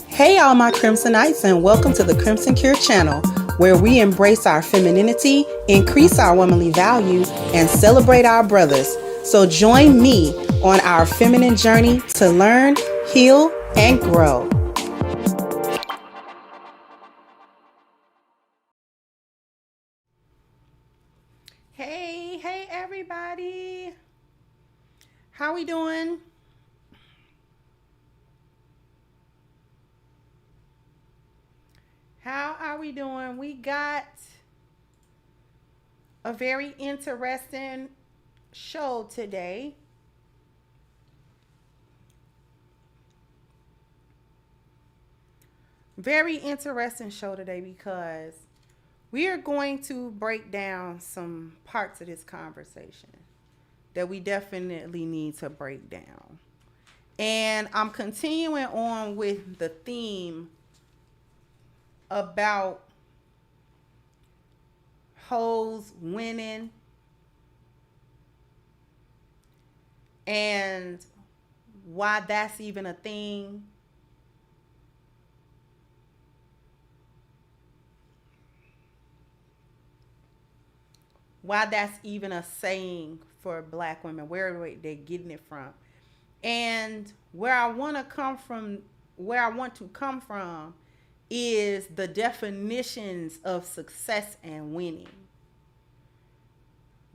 Hey, all my Crimsonites, and welcome to the Crimson Cure channel, where we embrace our femininity, increase our womanly values, and celebrate our brothers. So join me on our feminine journey to learn, heal, and grow. Hey, everybody. How we doing? How are we doing? We got a very interesting show today. Very interesting show today because we are going to break down some parts of this conversation that we definitely need to break down. And I'm continuing on with the theme about hoes winning and why that's even a thing. Why that's even a saying for black women, where they're getting it from. And where I want to come from is the definitions of success and winning.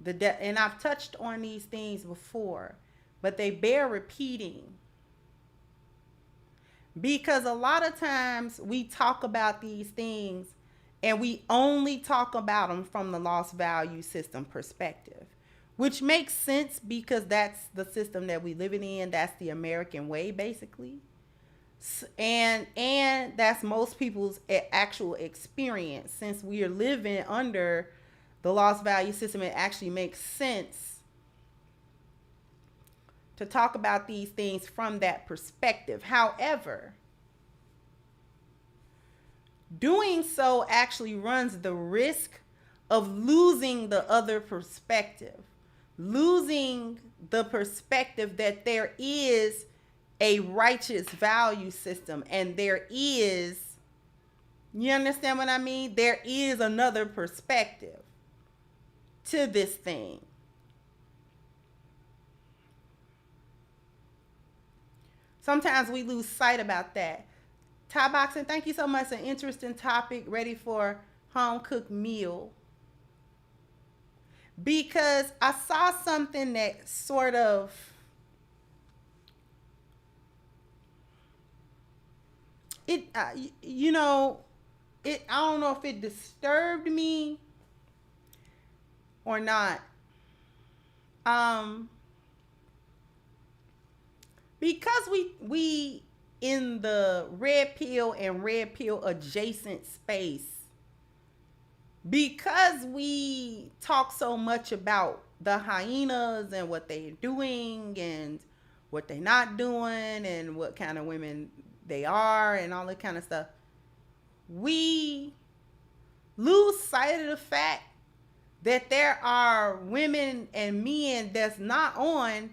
And I've touched on these things before, but they bear repeating. Because a lot of times we talk about these things and we only talk about them from the lost value system perspective, which makes sense because that's the system that we living in. That's the American way, basically. And that's most people's actual experience. Since we are living under the lost value system, it actually makes sense to talk about these things from that perspective. However, doing so actually runs the risk of losing the other perspective, losing the perspective that there is a righteous value system and there is, you understand what I mean? There is another perspective to this thing. Sometimes we lose sight about that. Thai boxing, thank you so much. An interesting topic, ready for home cooked meal. Because I saw something that sort of I don't know if it disturbed me or not. Because we in the red pill and red pill adjacent space, because we talk so much about the hyenas and what they're doing and what they're not doing and what kind of women they are and all that kind of stuff, we lose sight of the fact that there are women and men that's not on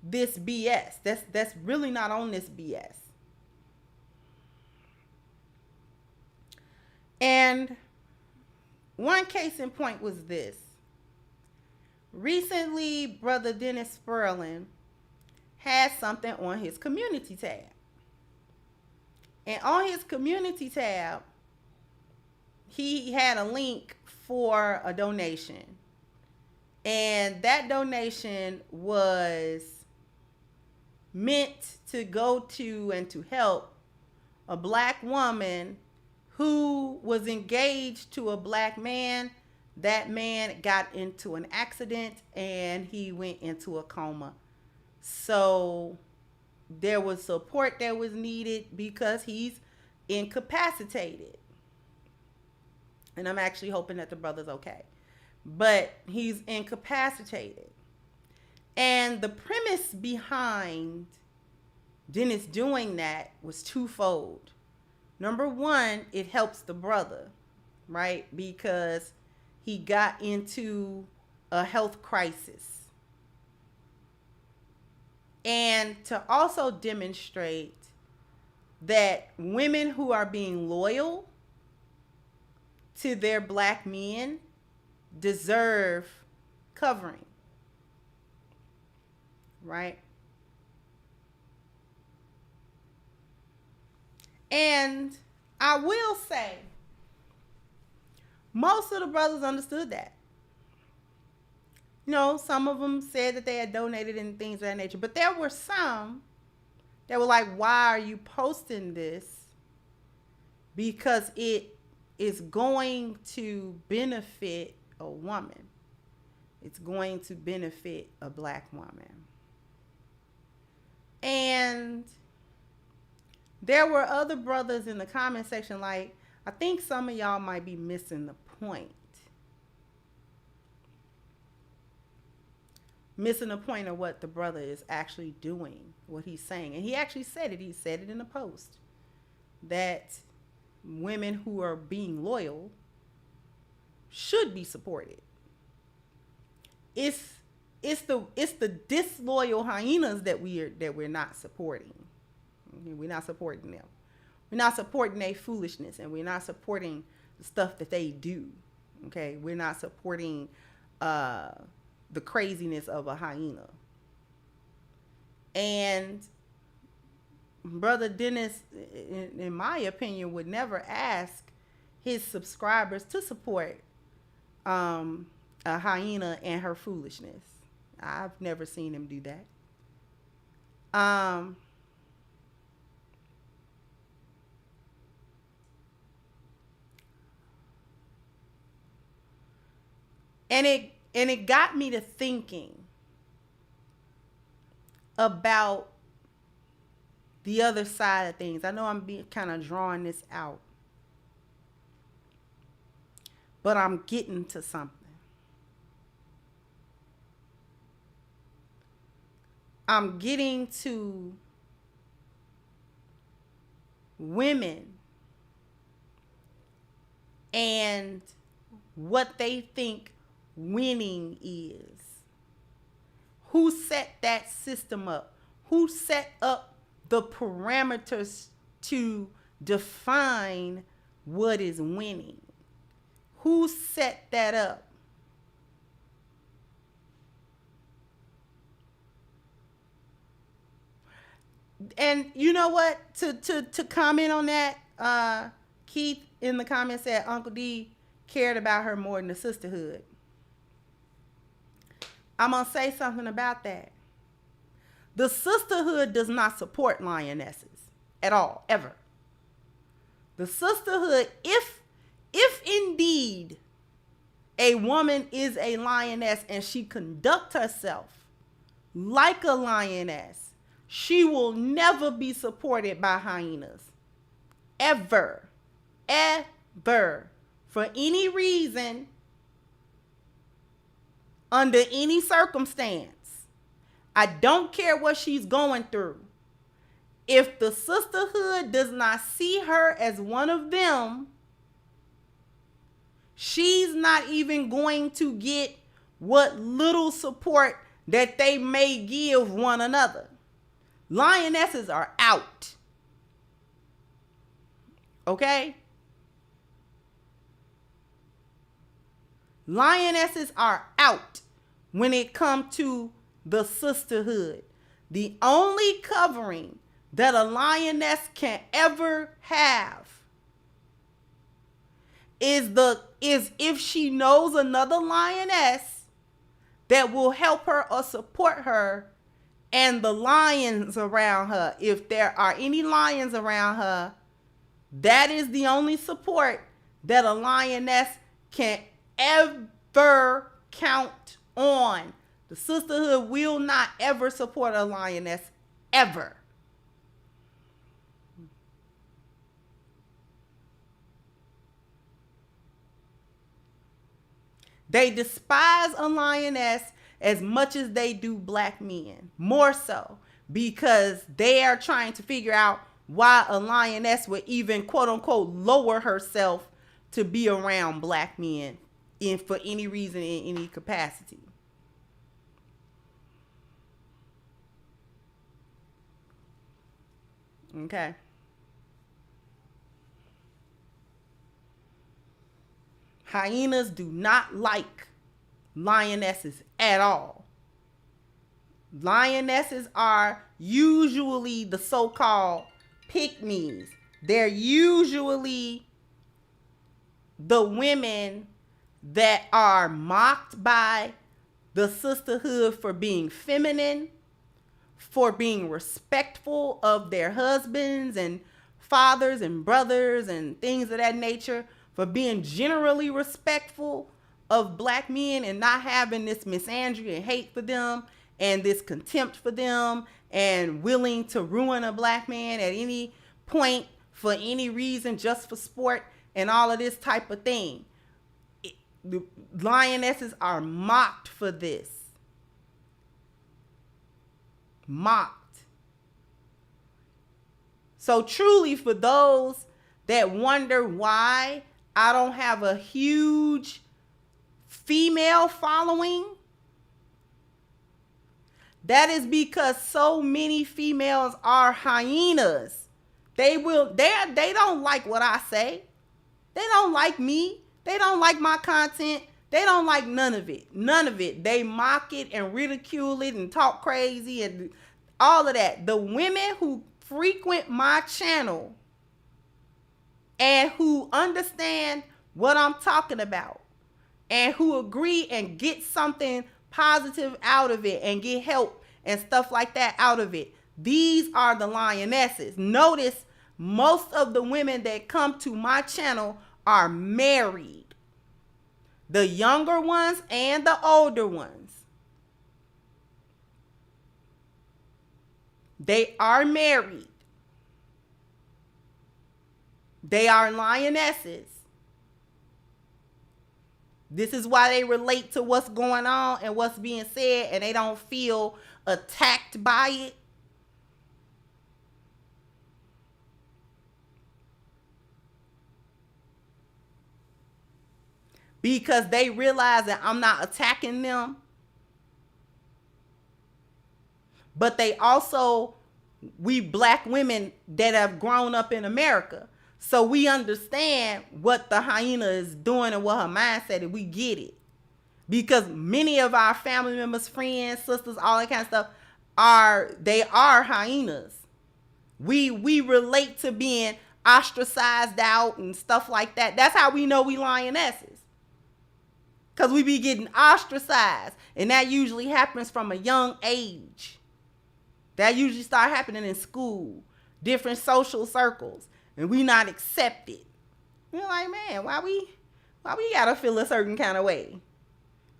this BS. That's really not on this BS. And one case in point was this. Recently, Brother Dennis Sperling had something on his community tab. And on his community tab, he had a link for a donation. And that donation was meant to go to and to help a black woman who was engaged to a black man. That man got into an accident and he went into a coma. So there was support that was needed because he's incapacitated. And I'm actually hoping that the brother's okay. But he's incapacitated. And the premise behind Dennis doing that was twofold. Number one, it helps the brother, right? Because he got into a health crisis. And to also demonstrate that women who are being loyal to their black men deserve covering, right? And I will say, most of the brothers understood that. You know, some of them said that they had donated and things of that nature. But there were some that were like, why are you posting this? Because it is going to benefit a woman. It's going to benefit a black woman. And there were other brothers in the comment section like, I think some of y'all might be missing the point. Missing the point of what the brother is actually doing, what he's saying. And he actually said it. He said it in a post that women who are being loyal should be supported. It's the disloyal hyenas that we're not supporting. We're not supporting them. We're not supporting their foolishness, and we're not supporting the stuff that they do. Okay, we're not supporting the craziness of a hyena. And Brother Dennis, in my opinion, would never ask his subscribers to support a hyena and her foolishness. I've never seen him do that. And it got me to thinking about the other side of things. I know I'm kind of drawing this out, but I'm getting to something. I'm getting to women and what they think winning is. Who set that system up? Who set up the parameters to define what is winning? Who set that up? And you know what? To comment on that, Keith in the comments said Uncle D cared about her more than the sisterhood. I'm going to say something about that. The sisterhood does not support lionesses at all, ever. The sisterhood, if indeed a woman is a lioness and she conducts herself like a lioness, she will never be supported by hyenas. Ever. Ever. For any reason, under any circumstance. I don't care what she's going through. If the sisterhood does not see her as one of them, she's not even going to get what little support that they may give one another. Lionesses are out. Okay? Lionesses are out when it comes to the sisterhood. The only covering that a lioness can ever have is if she knows another lioness that will help her or support her and the lions around her. If there are any lions around her, that is the only support that a lioness can ever count on. The sisterhood will not ever support a lioness, ever. They despise a lioness as much as they do black men, more so, because they are trying to figure out why a lioness would even, quote unquote, lower herself to be around black men for any reason, in any capacity. Okay. Hyenas do not like lionesses at all. Lionesses are usually the so-called pick-me's. They're usually the women that are mocked by the sisterhood for being feminine, for being respectful of their husbands and fathers and brothers and things of that nature, for being generally respectful of black men and not having this misandry and hate for them and this contempt for them and willing to ruin a black man at any point for any reason, just for sport and all of this type of thing. The lionesses are mocked for this. Mocked. So truly, for those that wonder why I don't have a huge female following, that is because so many females are hyenas. They don't like what I say. They don't like me. They don't like my content. They don't like none of it. None of it. They mock it and ridicule it and talk crazy and all of that. The women who frequent my channel and who understand what I'm talking about and who agree and get something positive out of it and get help and stuff like that out of it, these are the lionesses. Notice most of the women that come to my channel are married. The younger ones and the older ones. They are married. They are lionesses. This is why they relate to what's going on and what's being said, and they don't feel attacked by it. Because they realize that I'm not attacking them. But they also, we black women that have grown up in America, so we understand what the hyena is doing and what her mindset is. We get it. Because many of our family members, friends, sisters, all that kind of stuff are hyenas. We relate to being ostracized out and stuff like that. That's how we know we lionesses. Because we be getting ostracized. And that usually happens from a young age. That usually start happening in school, different social circles, and we not accepted. We're like, man, why we gotta feel a certain kind of way?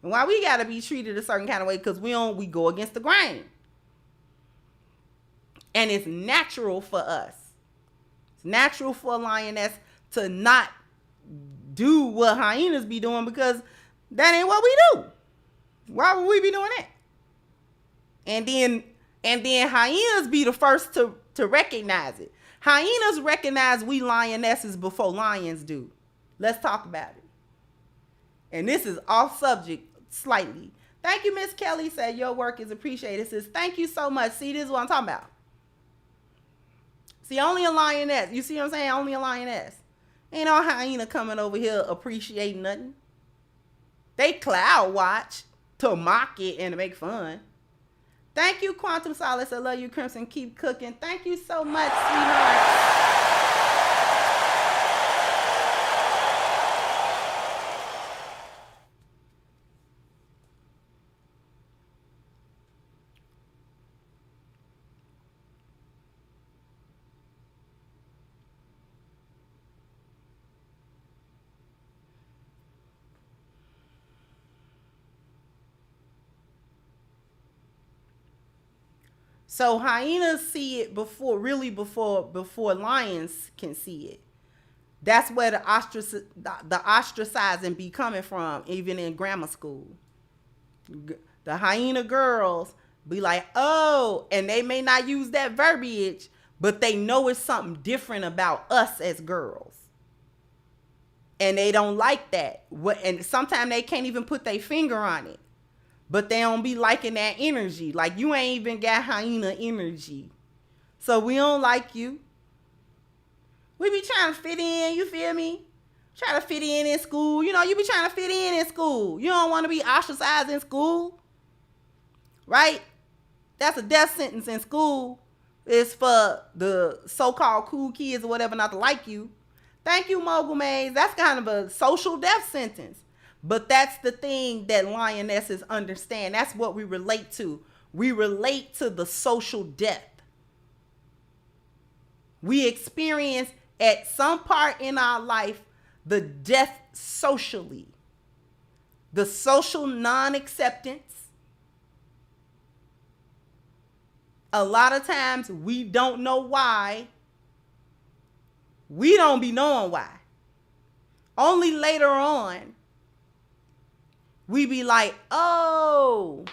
And why we gotta be treated a certain kind of way? Because we go against the grain. And it's natural for us. It's natural for a lioness to not do what hyenas be doing, because that ain't what we do. Why would we be doing that? And then hyenas be the first to recognize it. Hyenas recognize we lionesses before lions do. Let's talk about it. And this is off subject slightly. Thank you, Miss Kelly. Said your work is appreciated. Says thank you so much. See, this is what I'm talking about. See, only a lioness. You see what I'm saying? Only a lioness. Ain't no hyena coming over here appreciating nothing. They cloud watch to mock it and to make fun. Thank you, Quantum Solace. I love you, Crimson. Keep cooking. Thank you so much, sweetheart. So hyenas see it before lions can see it. That's where the ostracizing be coming from, even in grammar school. The hyena girls be like, oh, and they may not use that verbiage, but they know it's something different about us as girls. And they don't like that. And sometimes they can't even put their finger on it. But they don't be liking that energy. Like, you ain't even got hyena energy. So we don't like you. We be trying to fit in, you feel me? Try to fit in school. You know, you be trying to fit in school. You don't want to be ostracized in school. Right? That's a death sentence in school. It's for the so-called cool kids or whatever not to like you. Thank you, Mogul Maze. That's kind of a social death sentence. But that's the thing that lionesses understand. That's what we relate to. We relate to the social death. We experience at some part in our life the death socially. The social non-acceptance. A lot of times we don't know why. We don't be knowing why. Only later on, we be like, oh,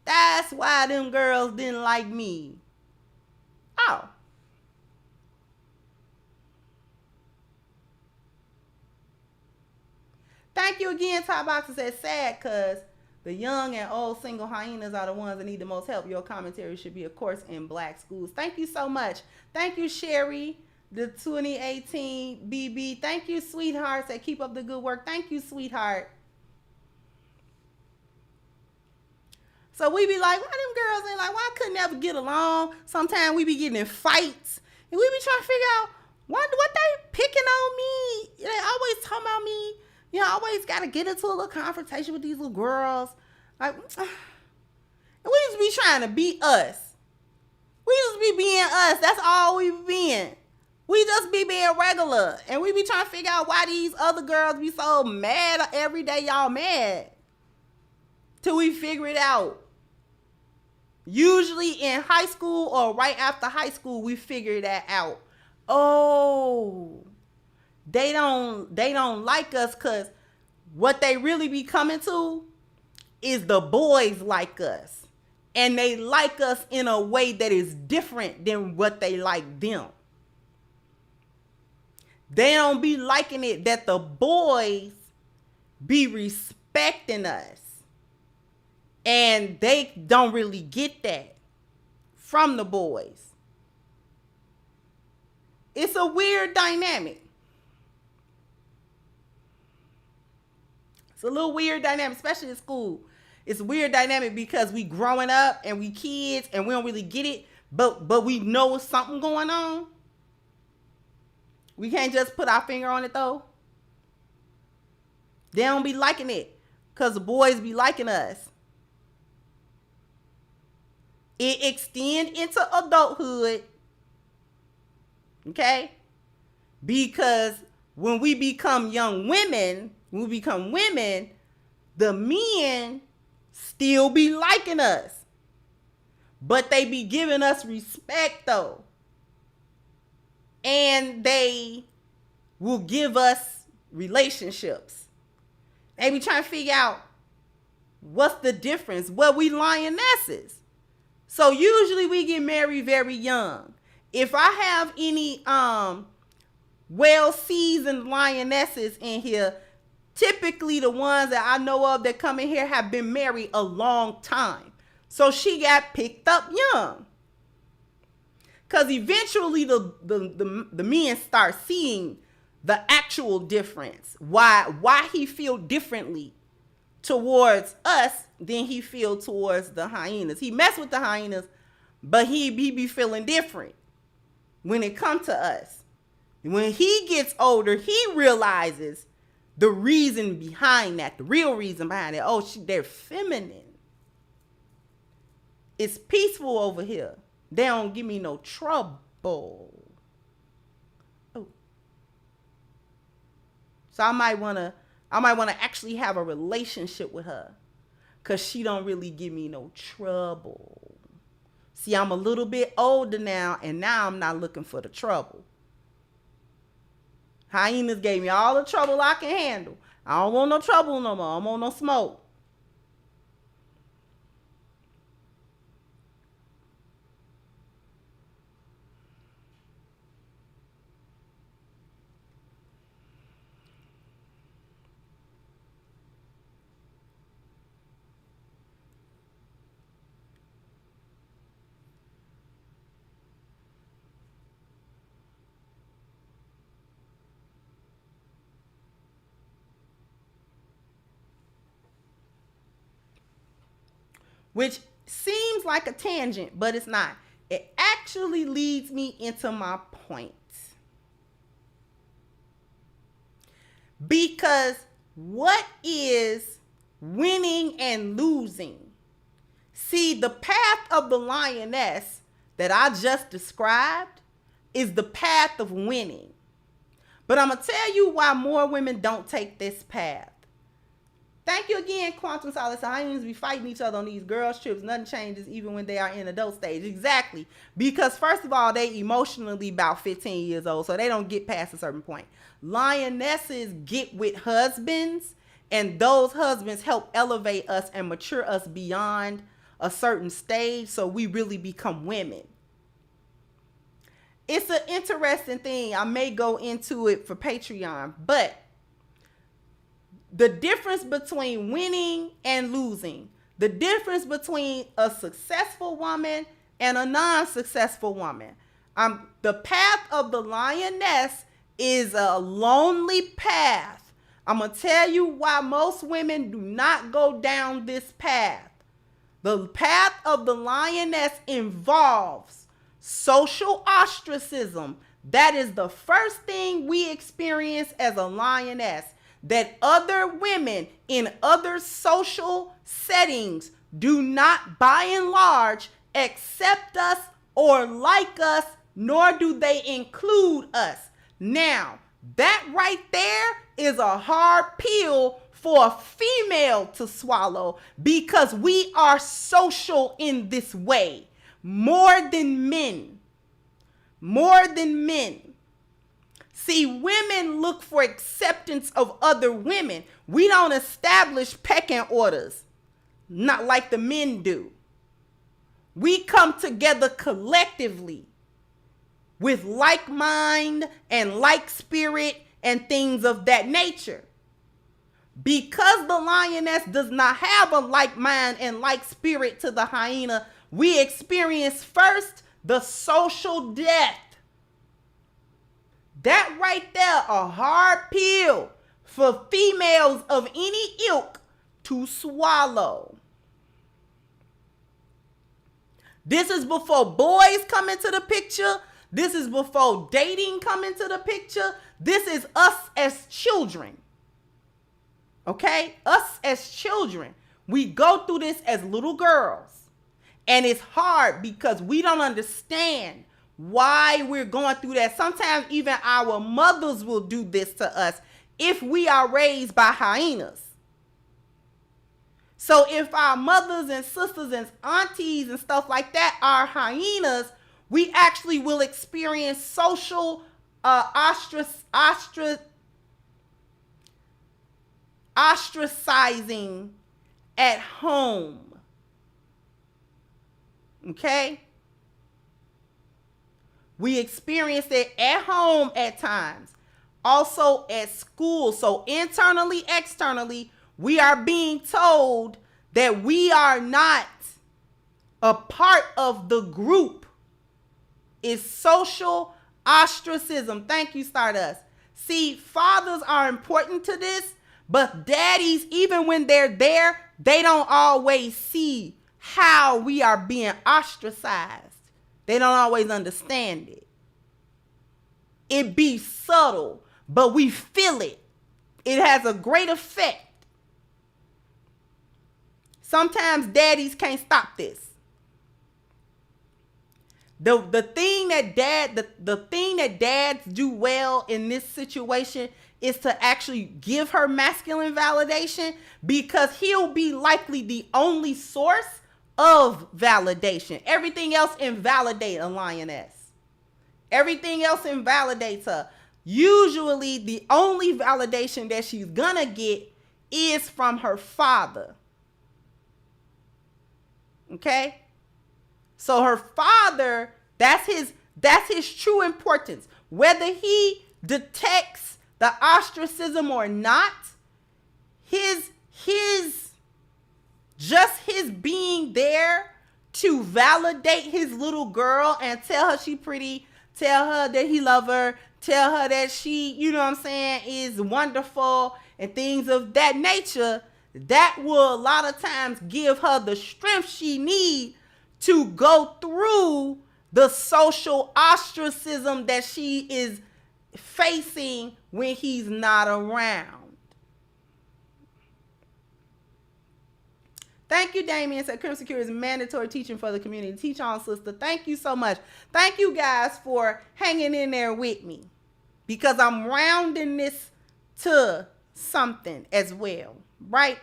that's why them girls didn't like me. Oh. Thank you again, Top Boxer says sad because the young and old single hyenas are the ones that need the most help. Your commentary should be a course in black schools. Thank you so much. Thank you, Sherry, the 2018 BB. Thank you, sweetheart. Say keep up the good work. Thank you, sweetheart. So we be like, why them girls ain't like, why I couldn't ever get along? Sometimes we be getting in fights. And we be trying to figure out what they picking on me. They always talking about me. You know, I always got to get into a little confrontation with these little girls. Like, and we just be trying to be us. We just be being us. That's all we be being. We just be being regular. And we be trying to figure out why these other girls be so mad every day y'all mad. Till we figure it out. Usually in high school or right after high school, we figure that out. Oh, they don't like us because what they really be coming to is the boys like us. And they like us in a way that is different than what they like them. They don't be liking it that the boys be respecting us. And they don't really get that from the boys. It's a weird dynamic. It's a little weird dynamic, especially in school. It's a weird dynamic because we growing up and we kids and we don't really get it, but we know something going on. We can't just put our finger on it though. They don't be liking it because the boys be liking us. It extend into adulthood. Okay? Because when we become young women, the men still be liking us. But they be giving us respect though. And they will give us relationships. They be trying to figure out what's the difference. Well, we lionesses. So usually we get married very young. If I have any well-seasoned lionesses in here, typically the ones that I know of that come in here have been married a long time. So she got picked up young. Because eventually the men start seeing the actual difference. Why he feel differently towards us than he feel towards the hyenas. He mess with the hyenas, but he be feeling different when it comes to us. When he gets older, he realizes the reason behind that, the real reason behind it. Oh, they're feminine. It's peaceful over here. They don't give me no trouble. Oh. So I might wanna actually have a relationship with her. Cause she don't really give me no trouble. See, I'm a little bit older now, and now I'm not looking for the trouble. Hyenas gave me all the trouble I can handle. I don't want no trouble no more. I don't want no smoke. which seems like a tangent, but it's not. It actually leads me into my point. Because what is winning and losing? See, the path of the lioness that I just described is the path of winning. But I'm going to tell you why more women don't take this path. Thank you again, Quantum Solace. Hyenas be fighting each other on these girls' trips. Nothing changes even when they are in adult stage. Exactly. Because first of all, they emotionally about 15 years old, so they don't get past a certain point. Lionesses get with husbands, and those husbands help elevate us and mature us beyond a certain stage, so we really become women. It's an interesting thing. I may go into it for Patreon, but the difference between winning and losing, the difference between a successful woman and a non-successful woman. The path of the lioness is a lonely path. I'm going to tell you why most women do not go down this path. The path of the lioness involves social ostracism. That is the first thing we experience as a lioness. That other women in other social settings do not, by and large, accept us or like us, nor do they include us. Now, that right there is a hard pill for a female to swallow, because we are social in this way more than men. More than men. See, women look for acceptance of other women. We don't establish pecking orders, not like the men do. We come together collectively with like mind and like spirit and things of that nature. Because the lioness does not have a like mind and like spirit to the hyena, we experience first the social death. That right there, a hard pill for females of any ilk to swallow. This is before boys come into the picture. This is before dating come into the picture. This is us as children. Okay? Us as children. We go through this as little girls. And it's hard because we don't understand why we're going through that. Sometimes even our mothers will do this to us if we are raised by hyenas. So if our mothers and sisters and aunties and stuff like that are hyenas, we actually will experience social ostracizing at home. Okay? We experience it at home at times. Also at school. So internally, externally, we are being told that we are not a part of the group. It's social ostracism. Thank you, Stardust. See, fathers are important to this, but daddies, even when they're there, they don't always see how we are being ostracized. They don't always understand it. It be subtle, but we feel it. It has a great effect. Sometimes daddies can't stop this. The thing that dads do well in this situation is to actually give her masculine validation, because he'll be likely the only source of validation. Everything else invalidates a lioness. Everything else invalidates her. Usually the only validation that she's gonna get is from her father. Okay? So her father, that's his true importance. Whether he detects the ostracism or not, his being there to validate his little girl and tell her she pretty, tell her that he love her, tell her that she, you know what I'm saying, is wonderful and things of that nature, that will a lot of times give her the strength she needs to go through the social ostracism that she is facing when he's not around. Thank you, Damien. Said Crim Secure is mandatory teaching for the community. Teach on, sister. Thank you so much. Thank you guys for hanging in there with me, because I'm rounding this to something as well, right?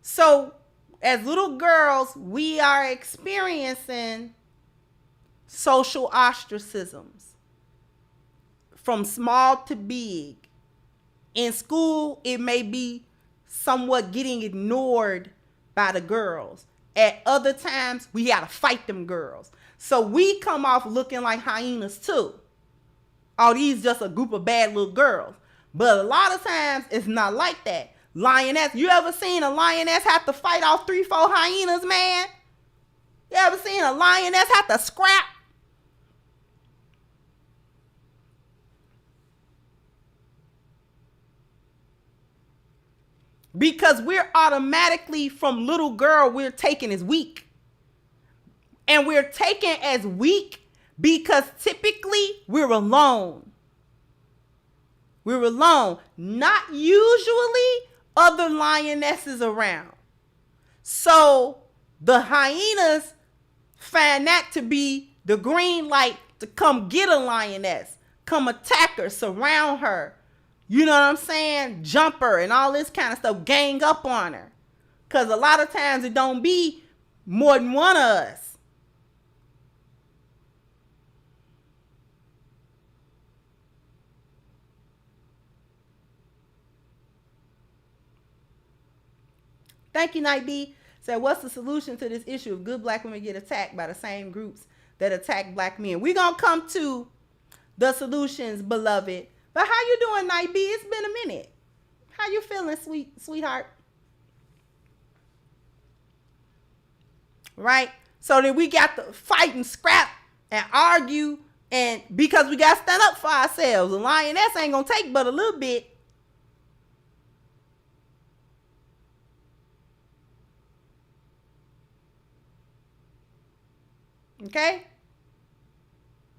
So as little girls, we are experiencing social ostracisms from small to big. In school, it may be somewhat getting ignored by the girls. At other times, we gotta fight them girls. So we come off looking like hyenas too. Oh, these just a group of bad little girls. But a lot of times, it's not like that. Lioness, you ever seen a lioness have to fight off 3-4 hyenas, man? You ever seen a lioness have to scrap? Because we're automatically, from little girl, we're taken as weak. And we're taken as weak because typically we're alone. We're alone. Not usually other lionesses around. So the hyenas find that to be the green light to come get a lioness, come attack her, surround her. You know what I'm saying? Jump her and all this kind of stuff, gang up on her. Because a lot of times it don't be more than one of us. Thank you, Night B. Said, what's the solution to this issue if good black women get attacked by the same groups that attack black men? We're going to come to the solutions, beloved. But how you doing, Night B? It's been a minute. How you feeling, sweetheart? Right? So then we got to fight and scrap and argue, and because we got to stand up for ourselves. A lioness ain't going to take but a little bit. Okay?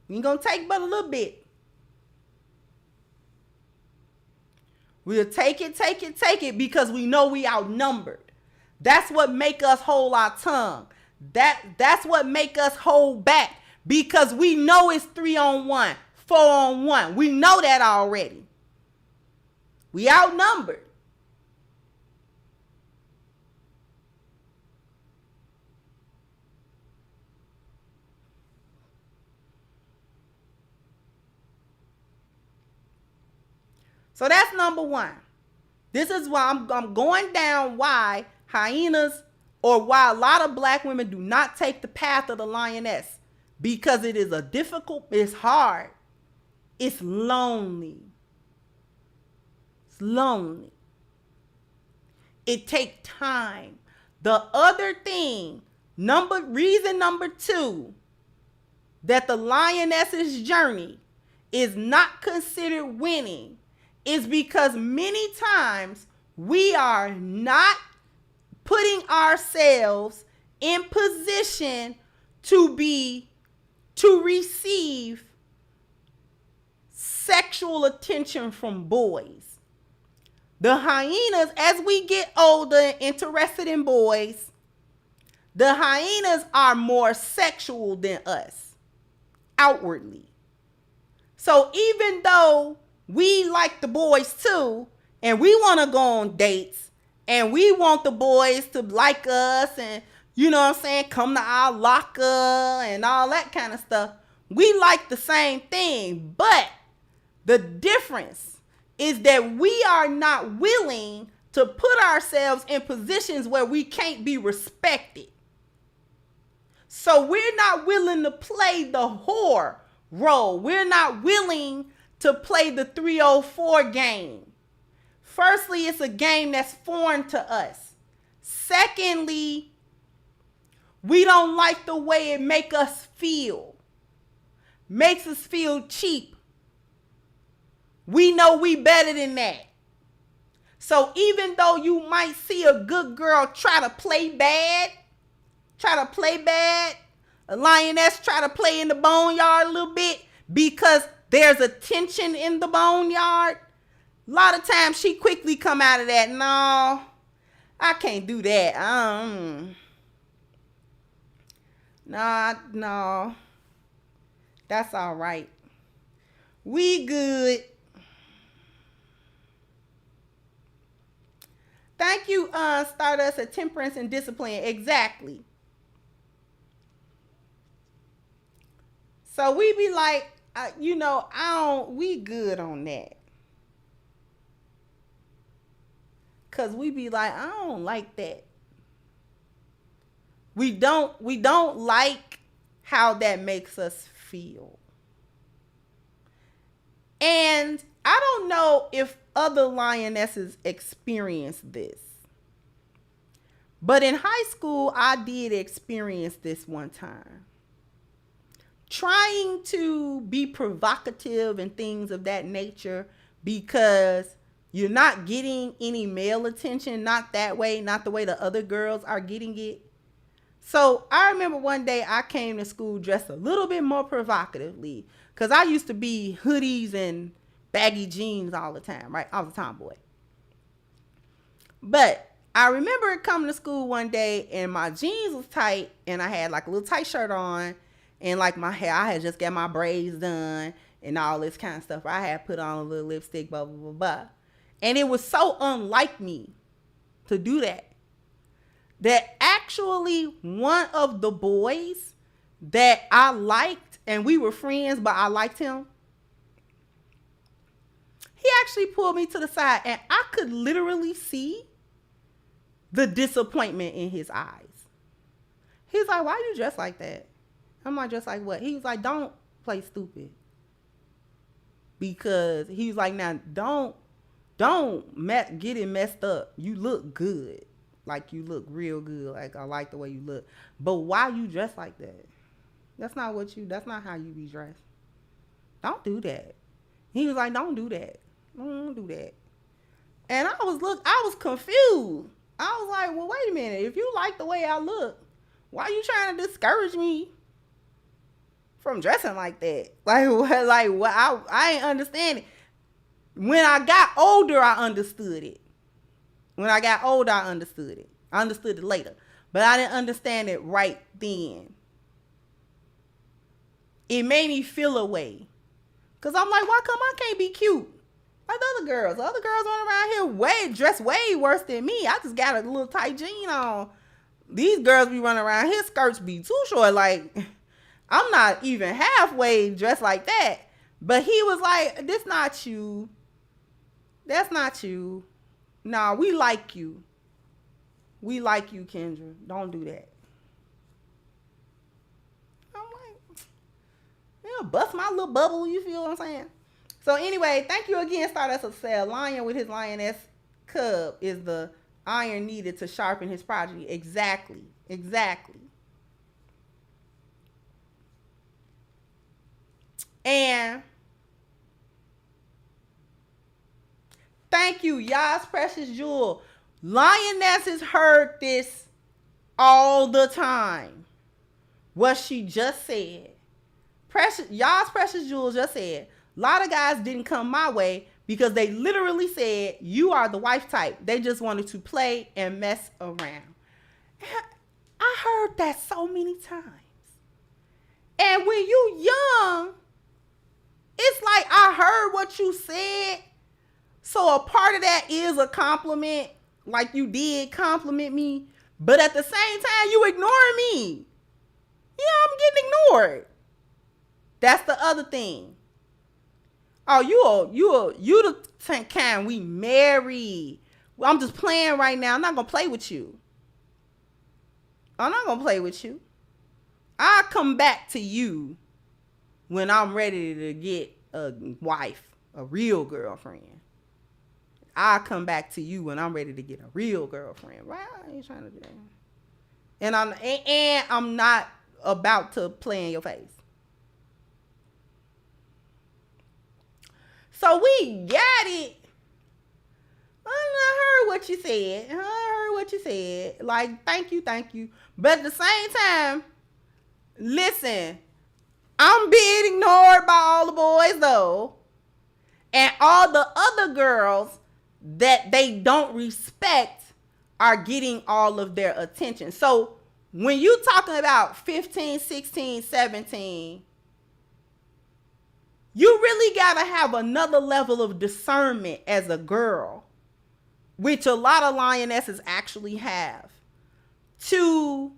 You ain't gonna take but a little bit. We'll take it because we know we outnumbered. That's what make us hold our tongue. That's what make us hold back, because we know it's 3-on-1, 4-on-1. We know that already. We outnumbered. So that's number one. This is why I'm going down why hyenas, or why a lot of black women do not take the path of the lioness. Because it is it's hard. It's lonely. It's lonely. It takes time. The other thing, reason number 2, that the lioness's journey is not considered winning, is because many times we are not putting ourselves in position to receive sexual attention from boys. The hyenas, as we get older and interested in boys, the hyenas are more sexual than us outwardly. So even though we like the boys too, and we want to go on dates, and we want the boys to like us, and you know what I'm saying, come to our locker and all that kind of stuff. We like the same thing, but the difference is that we are not willing to put ourselves in positions where we can't be respected. So we're not willing to play the whore role. We're not willing to play the 304 game. Firstly, it's a game that's foreign to us. Secondly, We don't like the way it make us feel. Makes us feel cheap. We know we better than that. So even though you might see a good girl try to play bad, a lioness try to play in the boneyard a little bit because there's a tension in the boneyard, a lot of times she quickly come out of that. No, I can't do that. No. That's all right. We good. Thank you, Stardust, at temperance and discipline. Exactly. So we be like, we good on that. Cause we be like, I don't like that. We don't like how that makes us feel. And I don't know if other lionesses experience this. But in high school, I did experience this one time. Trying to be provocative and things of that nature because you're not getting any male attention, not that way, not the way the other girls are getting it. So I remember one day I came to school dressed a little bit more provocatively because I used to be hoodies and baggy jeans all the time, right? I was a tomboy. But I remember coming to school one day and my jeans was tight and I had like a little tight shirt on and like my hair, I had just got my braids done and all this kind of stuff. I had put on a little lipstick, blah, blah, blah, blah. And it was so unlike me to do that. That actually one of the boys that I liked, and we were friends, but I liked him, he actually pulled me to the side and I could literally see the disappointment in his eyes. He's like, why you dressed like that? I'm like, just like what? He was like, don't play stupid. Because he was like, now don't get it messed up. You look good. Like you look real good. Like I like the way you look. But why you dress like that? That's not how you be dressed. Don't do that. He was like, don't do that. Don't do that. And I was confused. I was like, well, wait a minute. If you like the way I look, why are you trying to discourage me from dressing like that? I ain't understand it. When I got older, I understood it. I understood it later. But I didn't understand it right then. It made me feel a way. Because I'm like, why come I can't be cute like the other girls? The other girls run around here dressed way worse than me. I just got a little tight jean on. These girls be running around here, skirts be too short. Like, I'm not even halfway dressed like that. But he was like, this not you. That's not you. Nah, we like you. We like you, Kendra. Don't do that. I'm like, bust my little bubble, you feel what I'm saying? So anyway, thank you again, Stardust of Sale. Lion with his lioness cub is the iron needed to sharpen his progeny. Exactly. And thank you, Yas Precious Jewel. Lionesses heard this all the time. What she just said. Yas Precious Jewel just said, a lot of guys didn't come my way because they literally said, you are the wife type. They just wanted to play and mess around. I heard that so many times. And when you young, it's like I heard what you said. So a part of that is a compliment. Like you did compliment me. But at the same time, you ignoring me. Yeah, I'm getting ignored. That's the other thing. Oh, you the kind we married. Well, I'm just playing right now. I'm not going to play with you. I'll come back to you when I'm ready to get a wife, a real girlfriend. I'll come back to you when I'm ready to get a real girlfriend. Right? I ain't trying to do that. I'm not about to play in your face. So we got it. I heard what you said. Like, thank you. But at the same time, listen, I'm being ignored by all the boys though. And all the other girls that they don't respect are getting all of their attention. So when you talking about 15, 16, 17, you really got to have another level of discernment as a girl, which a lot of lionesses actually have, to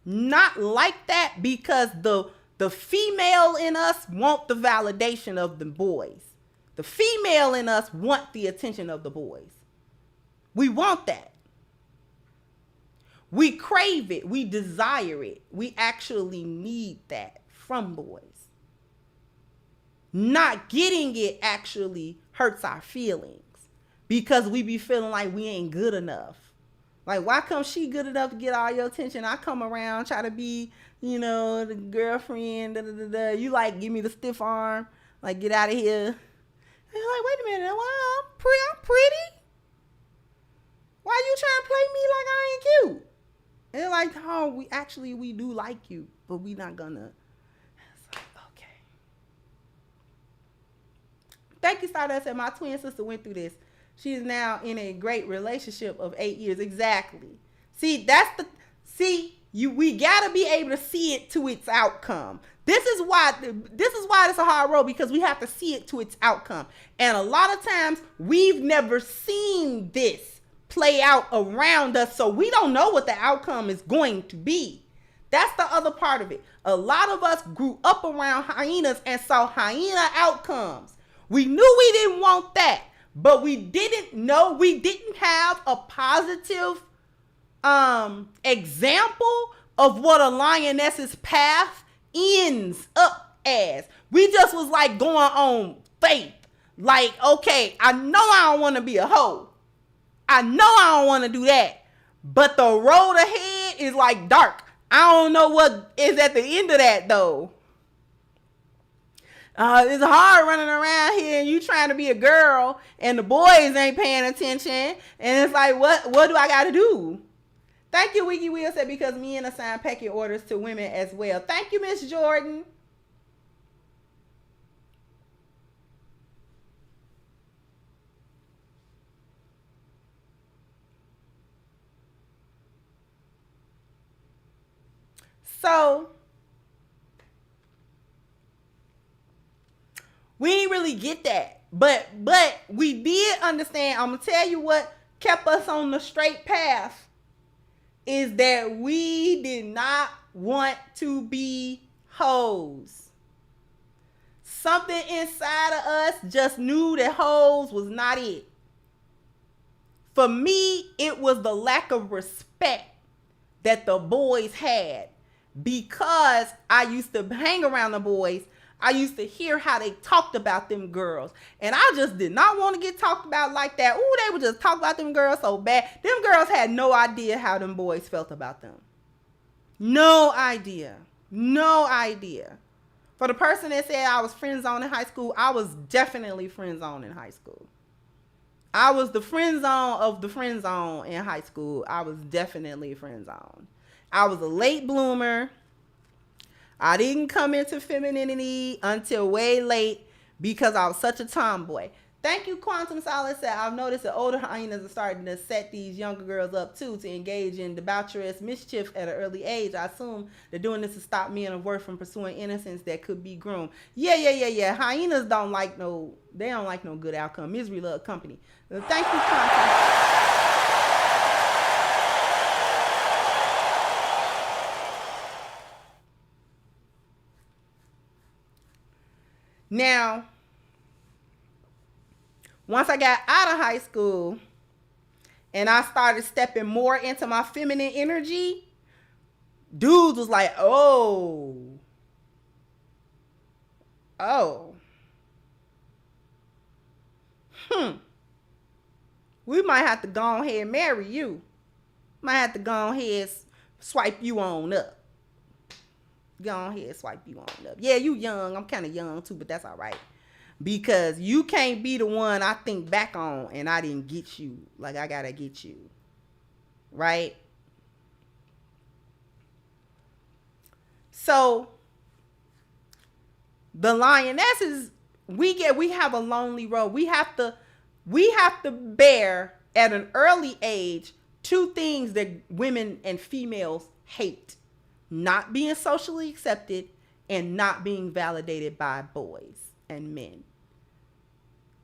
not like that, because the female in us want the validation of the boys. The female in us want the attention of the boys. We want that. We crave it. We desire it. We actually need that from boys. Not getting it actually hurts our feelings, because we be feeling like we ain't good enough. Like, why come she good enough to get all your attention? I come around, try to be, the girlfriend. You like give me the stiff arm, like, get out of here. And you're like, wait a minute, well, I'm pretty. Why you trying to play me like I ain't cute? And they're like, oh, we do like you, but we not gonna. It's like, okay. Thank you, Stardust. And my twin sister went through this. She is now in a great relationship of 8 years. Exactly. See, we gotta be able to see it to its outcome. This is why it's a hard road, because we have to see it to its outcome. And a lot of times we've never seen this play out around us, so we don't know what the outcome is going to be. That's the other part of it. A lot of us grew up around hyenas and saw hyena outcomes. We knew we didn't want that, but we didn't have a positive example of what a lioness's path ends up as. We just was like going on faith. Like, okay, I know I don't want to be a hoe. I know I don't want to do that. But the road ahead is like dark. I don't know what is at the end of that though. It's hard running around here and you trying to be a girl and the boys ain't paying attention. And it's like, what do I got to do? Thank you, Wiki Will said, because men assign pecking orders to women as well. Thank you, Miss Jordan. So we didn't really get that. But we did understand. I'm going to tell you what kept us on the straight path is that we did not want to be hoes. Something inside of us just knew that hoes was not it. For me, it was the lack of respect that the boys had, because I used to hang around the boys. I used to hear how they talked about them girls. And I just did not want to get talked about like that. Ooh, they would just talk about them girls so bad. Them girls had no idea how them boys felt about them. No idea. No idea. For the person that said I was friend zone in high school, I was definitely friend zone in high school. I was the friend zone of the friend zone in high school. I was definitely friend zone. I was a late bloomer. I didn't come into femininity until way late because I was such a tomboy. Thank you, Quantum Solace. I've noticed that older hyenas are starting to set these younger girls up too to engage in debaucherous mischief at an early age. I assume they're doing this to stop men of worth from pursuing innocence that could be groomed. Yeah. Hyenas don't like no good outcome. Misery love company. Thank you, Quantum. Now, once I got out of high school and I started stepping more into my feminine energy, dudes was like, oh, we might have to go ahead and marry you. Might have to go ahead swipe you on up. Go on ahead, swipe you on up. Yeah, you young. I'm kind of young too, but that's all right. Because you can't be the one I think back on and I didn't get you like I gotta get you. Right? So the lionesses, we have a lonely road. We have to bear at an early age two things that women and females hate: not being socially accepted and not being validated by boys and men.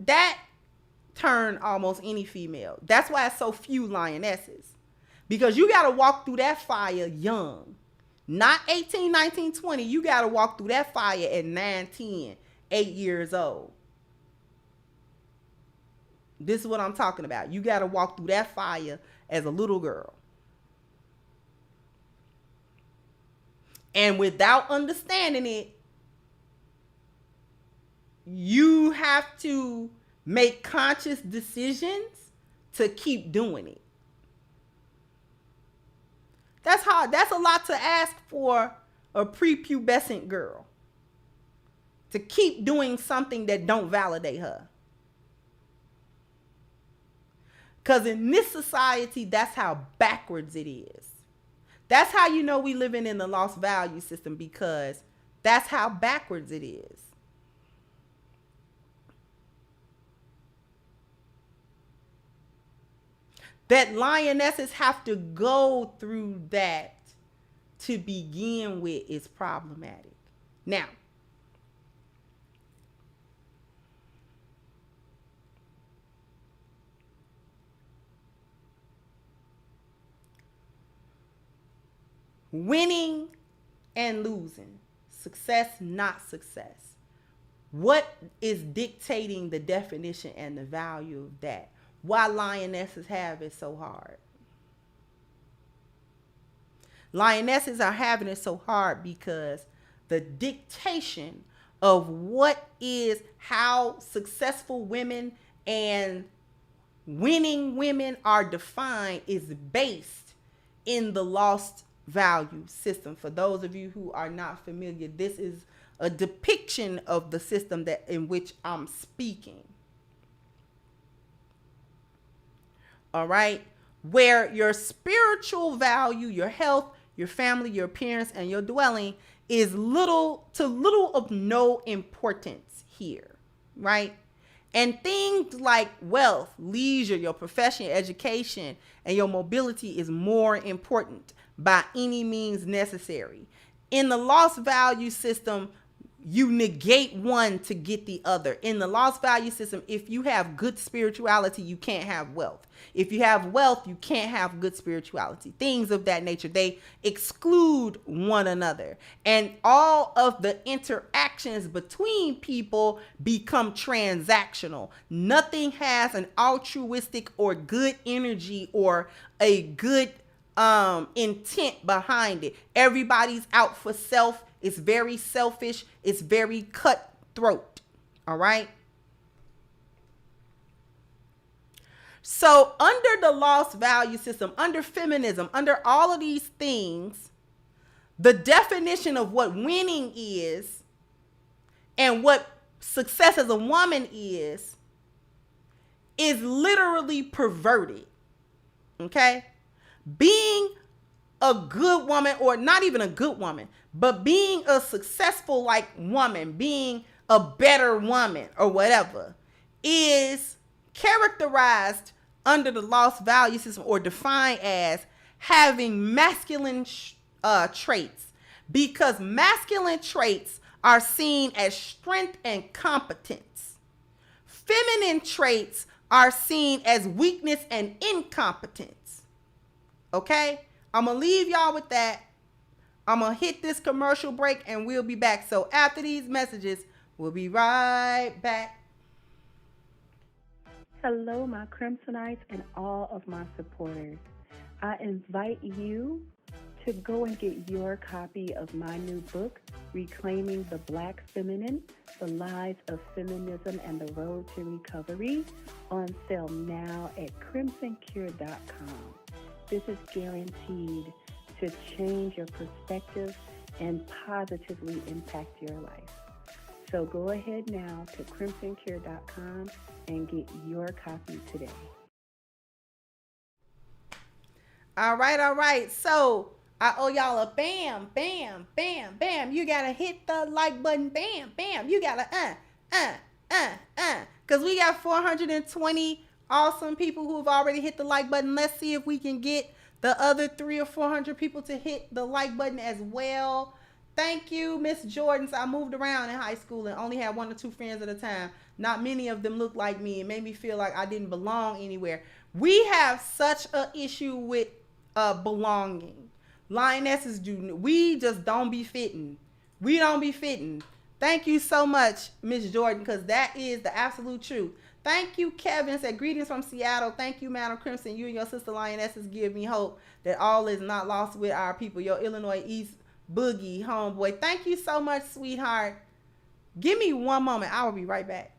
That turn almost any female. That's why it's so few lionesses, because you got to walk through that fire young. Not 18, 19, 20. You got to walk through that fire at 9, 10, 8 years old. This is what I'm talking about. You got to walk through that fire as a little girl. And without understanding it, you have to make conscious decisions to keep doing it. That's hard. That's a lot to ask for a prepubescent girl, to keep doing something that don't validate her. Because in this society, that's how backwards it is. That's how you know we living in the lost value system, because that's how backwards it is. That lionesses have to go through that to begin with is problematic. Now, winning and losing, success, not success. What is dictating the definition and the value of that? Why lionesses have it so hard? Lionesses are having it so hard because the dictation of what is how successful women and winning women are defined is based in the lost value system. For those of you who are not familiar, this is a depiction of the system that in which I'm speaking. All right, where your spiritual value, your health, your family, your appearance, and your dwelling is little of no importance here, right? And things like wealth, leisure, your profession, your education, and your mobility is more important by any means necessary. In the lost value system, you negate one to get the other. In the lost value system, if you have good spirituality, you can't have wealth. If you have wealth, you can't have good spirituality. Things of that nature. They exclude one another. And all of the interactions between people become transactional. Nothing has an altruistic or good energy or a good intent behind it. Everybody's out for self. It's very selfish. It's very cutthroat. All right. So under the lost value system, under feminism, under all of these things, the definition of what winning is and what success as a woman is literally perverted. Okay. Being a good woman, or not even a good woman, but being a successful like woman, being a better woman or whatever, is characterized under the lost value system or defined as having masculine traits, because masculine traits are seen as strength and competence. Feminine traits are seen as weakness and incompetence. Okay? I'm going to leave y'all with that. I'm going to hit this commercial break and we'll be back. So after these messages, we'll be right back. Hello, my Crimsonites and all of my supporters. I invite you to go and get your copy of my new book, Reclaiming the Black Feminine, The Lies of Feminism and the Road to Recovery, on sale now at crimsoncure.com. This is guaranteed to change your perspective and positively impact your life. So go ahead now to crimsoncure.com and get your copy today. All right. So I owe y'all a bam, bam, bam, bam. You gotta hit the like button, bam, bam. You gotta Cause we got 420 awesome people who have already hit the like button. Let's see if we can get the other 300 or 400 people to hit the like button as well. Thank you, Miss Jordans. I moved around in high school and only had 1 or 2 friends at a time. Not many of them looked like me. It made me feel like I didn't belong anywhere. We have such an issue with belonging. Lionesses do. We just don't be fitting. We don't be fitting. Thank you so much, Miss Jordan, because that is the absolute truth. Thank you, Kevin. Said greetings from Seattle. Thank you, Madam Crimson. You and your sister Lionesses give me hope that all is not lost with our people. Your Illinois East Boogie homeboy. Thank you so much, sweetheart. Give me one moment. I will be right back.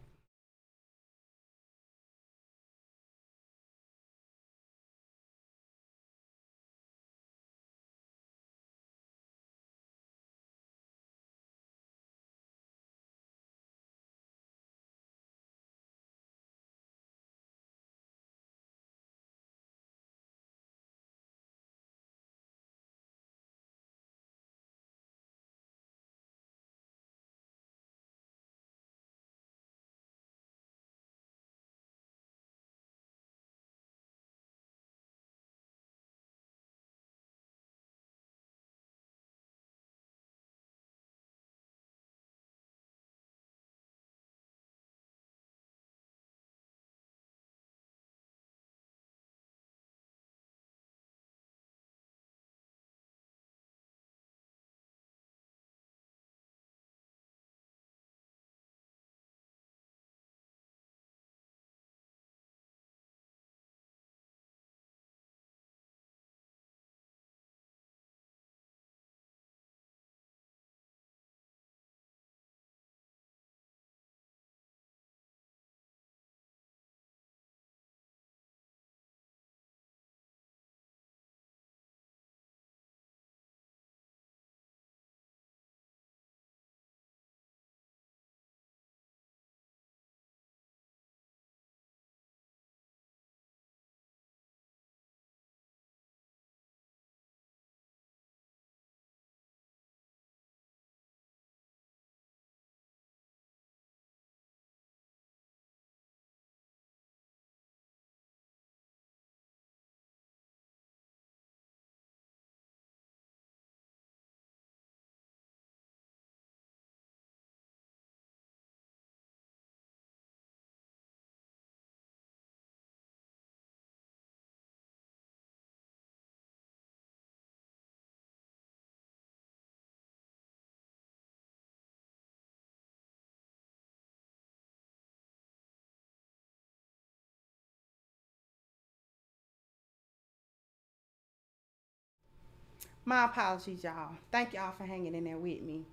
My apologies, y'all. Thank y'all for hanging in there with me.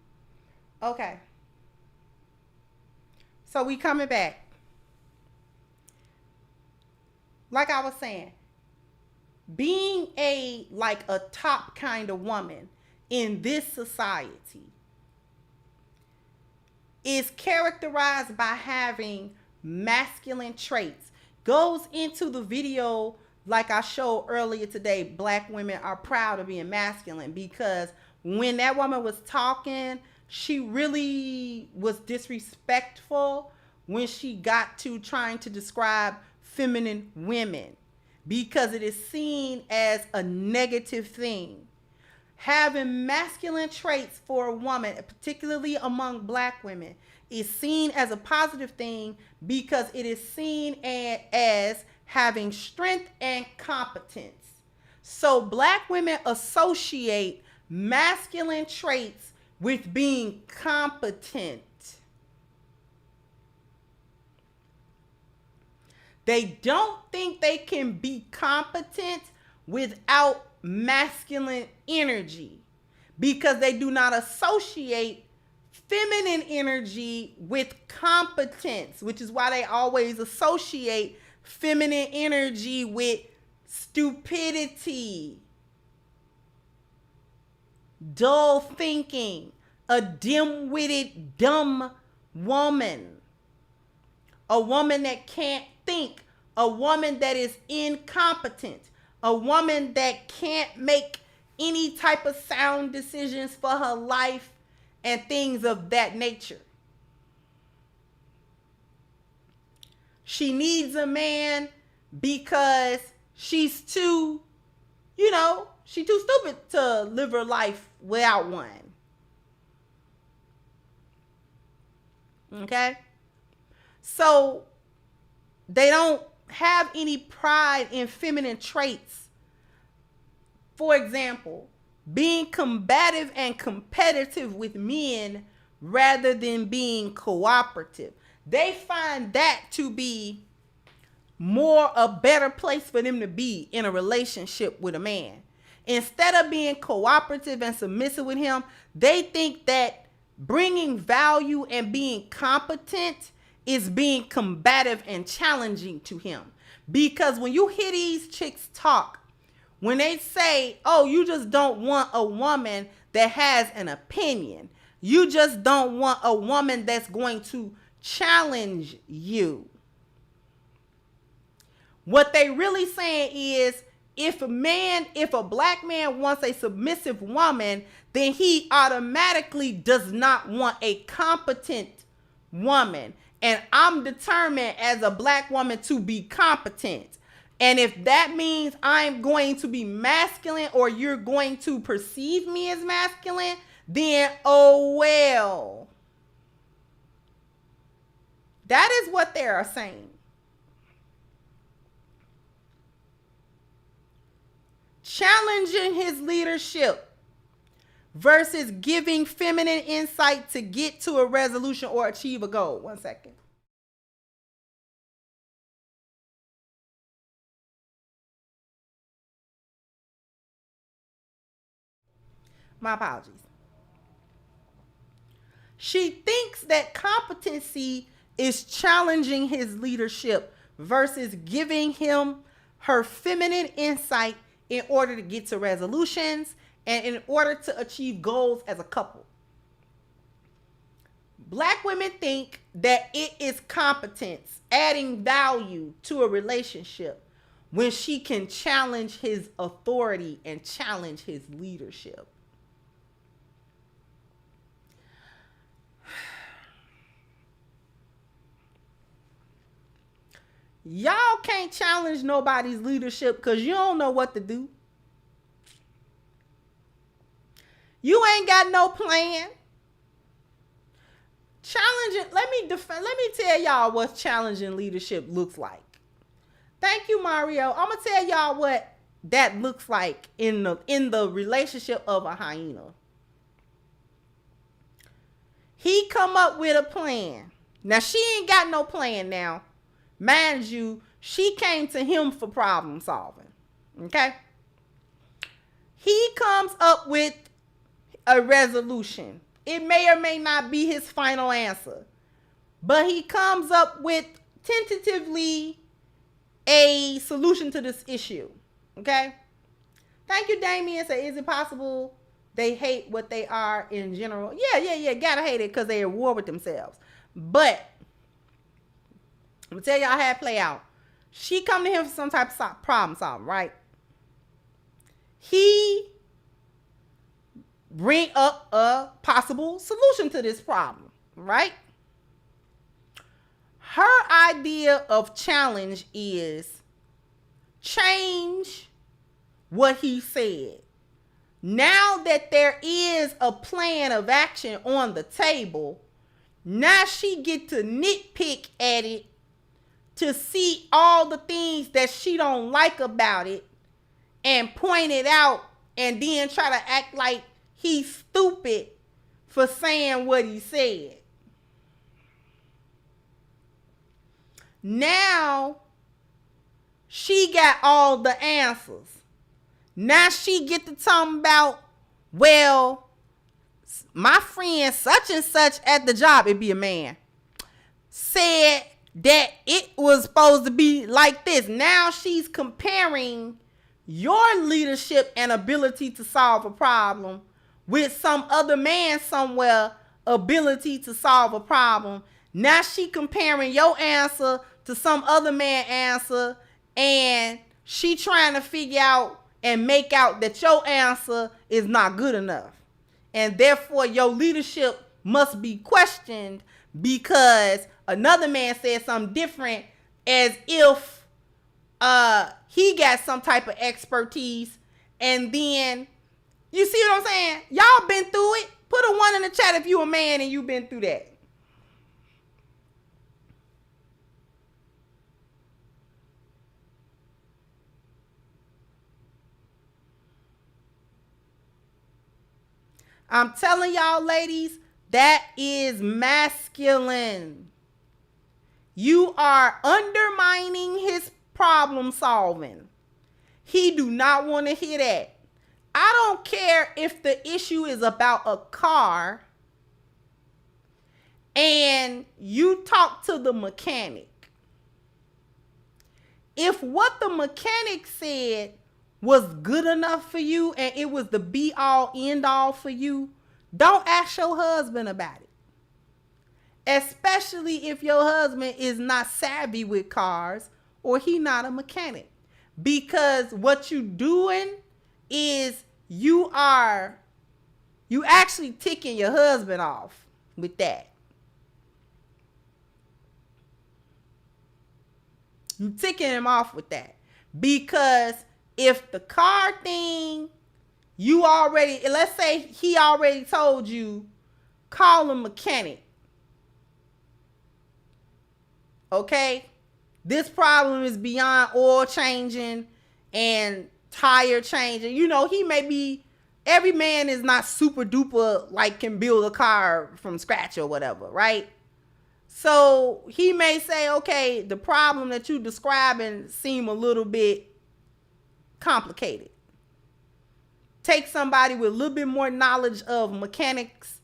Okay. So we coming back. Like I was saying, being a top kind of woman in this society is characterized by having masculine traits. Goes into the video like I showed earlier today. Black women are proud of being masculine, because when that woman was talking, she really was disrespectful when she got to trying to describe feminine women, because it is seen as a negative thing. Having masculine traits for a woman, particularly among black women, is seen as a positive thing, because it is seen as having strength and competence. So black women associate masculine traits with being competent. They don't think they can be competent without masculine energy, because they do not associate feminine energy with competence, which is why they always associate feminine energy with stupidity. dull thinking, a dim-witted, dumb woman, a woman that can't think, a woman that is incompetent, a woman that can't make any type of sound decisions for her life and things of that nature. She needs a man because she's too, she's too stupid to live her life without one. Okay? So they don't have any pride in feminine traits. For example, being combative and competitive with men rather than being cooperative. They find that to be more a better place for them to be in a relationship with a man. Instead of being cooperative and submissive with him, they think that bringing value and being competent is being combative and challenging to him. Because when you hear these chicks talk, when they say, oh, you just don't want a woman that has an opinion. You just don't want a woman that's going to challenge you. What they really saying is, if a black man wants a submissive woman, then he automatically does not want a competent woman. And I'm determined as a black woman to be competent. And if that means I'm going to be masculine or you're going to perceive me as masculine, then oh well. That is what they are saying. Challenging his leadership versus giving feminine insight to get to a resolution or achieve a goal. 1 second. My apologies. She thinks that competency is challenging his leadership versus giving him her feminine insight in order to get to resolutions and in order to achieve goals as a couple. Black women think that it is competence, adding value to a relationship when she can challenge his authority and challenge his leadership. Y'all can't challenge nobody's leadership because you don't know what to do. You ain't got no plan. Challenging, let me tell y'all what challenging leadership looks like. Thank you, Mario. I'm gonna tell y'all what that looks like in the relationship of a hyena. He come up with a plan. Now she ain't got no plan now. Mind you, she came to him for problem solving. Okay? He comes up with a resolution. It may or may not be his final answer. But he comes up with tentatively a solution to this issue. Okay? Thank you, Damien. Say, is it possible they hate what they are in general? Yeah. Gotta hate it because they're at war with themselves. But I'm gonna tell y'all how it play out. She come to him for some type of problem solving, right? He bring up a possible solution to this problem, right? Her idea of challenge is change what he said. Now that there is a plan of action on the table, now she get to nitpick at it to see all the things that she don't like about it and point it out and then try to act like he's stupid for saying what he said. Now she got all the answers. Now she get to talking about, well, my friend such and such at the job, it'd be a man, said that it was supposed to be like this. Now she's comparing your leadership and ability to solve a problem with some other man somewhere ability to solve a problem. Now she comparing your answer to some other man answer, and she trying to figure out and make out that your answer is not good enough. And therefore your leadership must be questioned because another man said something different, as if he got some type of expertise. And then, you see what I'm saying? Y'all been through it. Put a 1 in the chat if you a man and you been through that. I'm telling y'all, ladies, that is masculine. You are undermining his problem solving. He do not want to hear that. I don't care if the issue is about a car and you talk to the mechanic. If what the mechanic said was good enough for you and it was the be all end all for you, don't ask your husband about it. Especially if your husband is not savvy with cars or he not a mechanic. Because what you doing is you actually ticking your husband off with that. You ticking him off with that. Because if the car thing, let's say he already told you, call a mechanic. Okay? This problem is beyond oil changing and tire changing. You know, every man is not super duper, like can build a car from scratch or whatever, right? So he may say, okay, the problem that you describing seem a little bit complicated. Take somebody with a little bit more knowledge of mechanics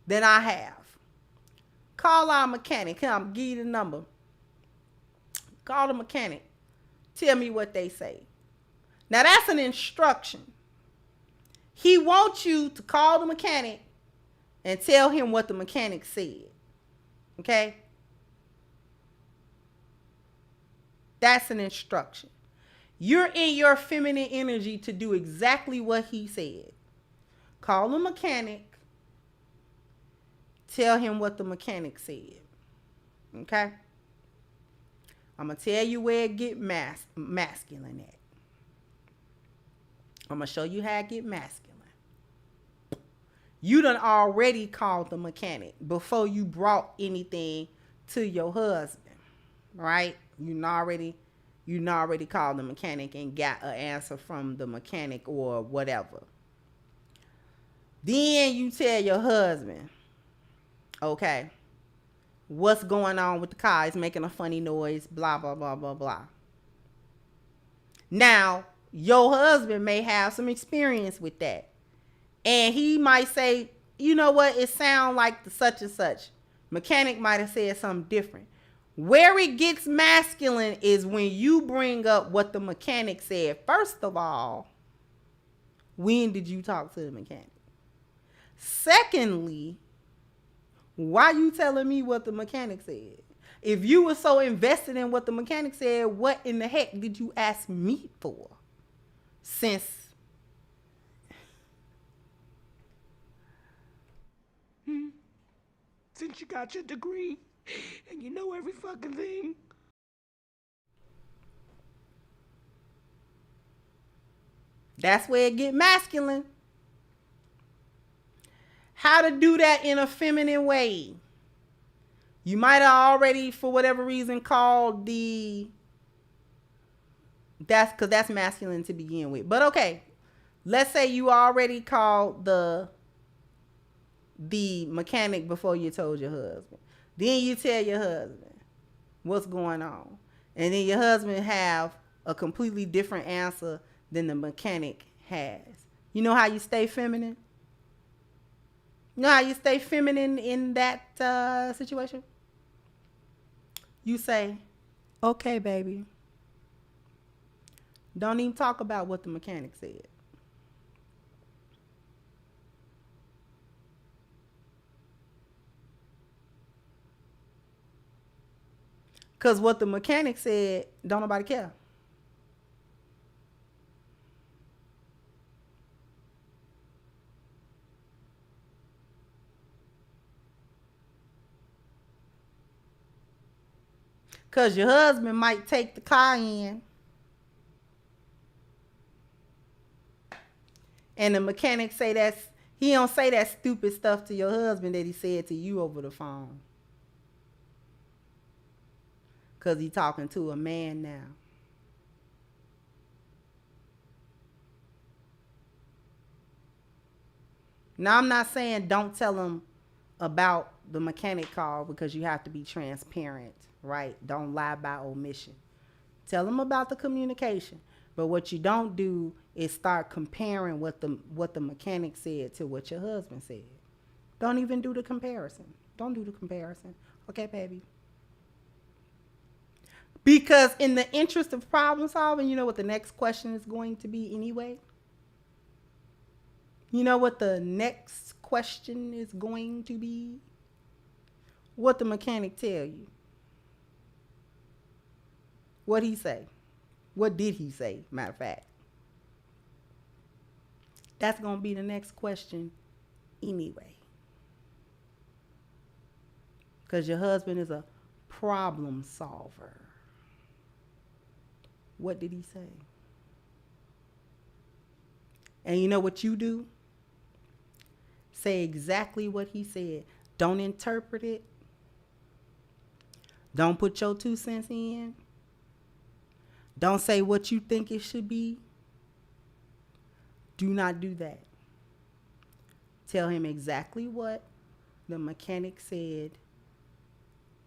than I have. Call our mechanic. Come, give you the number. Call the mechanic. Tell me what they say. Now that's an instruction. He wants you to call the mechanic and tell him what the mechanic said. Okay? That's an instruction. You're in your feminine energy to do exactly what he said. Call the mechanic. Tell him what the mechanic said. Okay? I'm going to tell you where it get masculine at. I'm going to show you how it get masculine. You done already called the mechanic before you brought anything to your husband, right? You already called the mechanic and got an answer from the mechanic or whatever. Then you tell your husband, okay, what's going on with the car? It's making a funny noise, blah, blah, blah, blah, blah. Now, your husband may have some experience with that. And he might say, you know what? It sounds like the such and such. Mechanic might have said something different. Where it gets masculine is when you bring up what the mechanic said. First of all, when did you talk to the mechanic? Secondly, why you telling me what the mechanic said? If you were so invested in what the mechanic said, what in the heck did you ask me for? Since you got your degree and you know every fucking thing. That's where it get masculine. How to do that in a feminine way. You might have already, for whatever reason, called that's masculine to begin with. But okay, let's say you already called the mechanic before you told your husband. Then you tell your husband what's going on. And then your husband have a completely different answer than the mechanic has. You know how you stay feminine? You know how you stay feminine in that situation? You say, okay, baby. Don't even talk about what the mechanic said. Because what the mechanic said, don't nobody care. Because your husband might take the car in and the mechanic say he don't say that stupid stuff to your husband that he said to you over the phone. Because he talking to a man now. Now, I'm not saying don't tell him about the mechanic call, because you have to be transparent, right? Don't lie by omission. Tell him about the communication. But what you don't do is start comparing what the mechanic said to what your husband said. Don't even do the comparison. Don't do the comparison. Okay, baby? Because in the interest of problem solving, you know what the next question is going to be anyway? You know what the next question is going to be? What the mechanic tell you? What he say? What did he say, matter of fact? That's going to be the next question anyway. Because your husband is a problem solver. What did he say? And you know what you do? Say exactly what he said. Don't interpret it. Don't put your 2 cents in. Don't say what you think it should be. Do not do that. Tell him exactly what the mechanic said.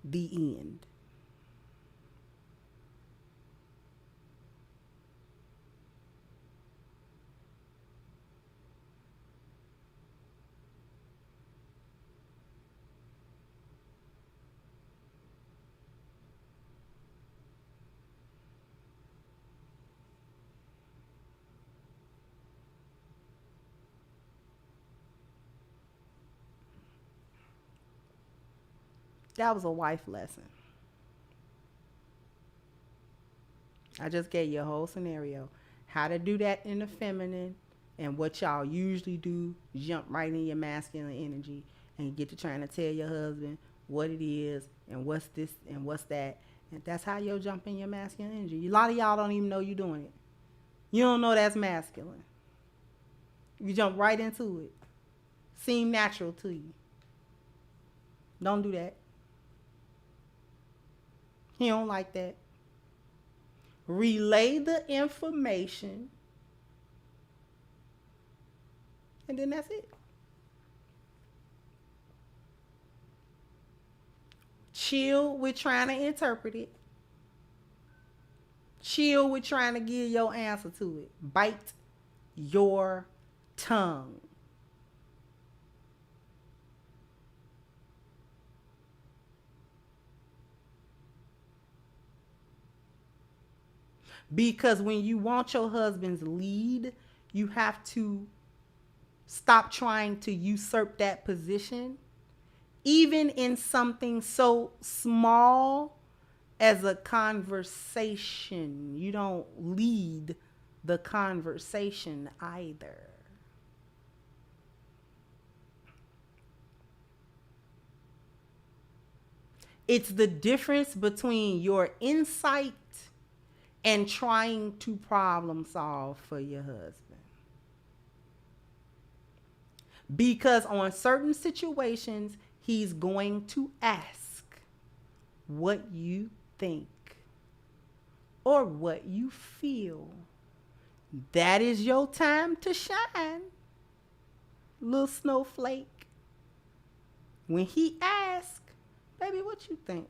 The end. That was a wife lesson. I just gave you a whole scenario. How to do that in the feminine, and what y'all usually do, jump right in your masculine energy and get to trying to tell your husband what it is and what's this and what's that. And that's how you'll jump in your masculine energy. A lot of y'all don't even know you're doing it. You don't know that's masculine. You jump right into it. Seem natural to you. Don't do that. He don't like that. Relay the information, and then that's it. Chill with trying to interpret it. Chill with trying to give your answer to it. Bite your tongue. Because when you want your husband's lead, you have to stop trying to usurp that position, even in something so small as a conversation. You don't lead the conversation either. It's the difference between your insight and trying to problem solve for your husband. Because on certain situations, he's going to ask what you think or what you feel. That is your time to shine, little snowflake. When he asks, baby, what you think?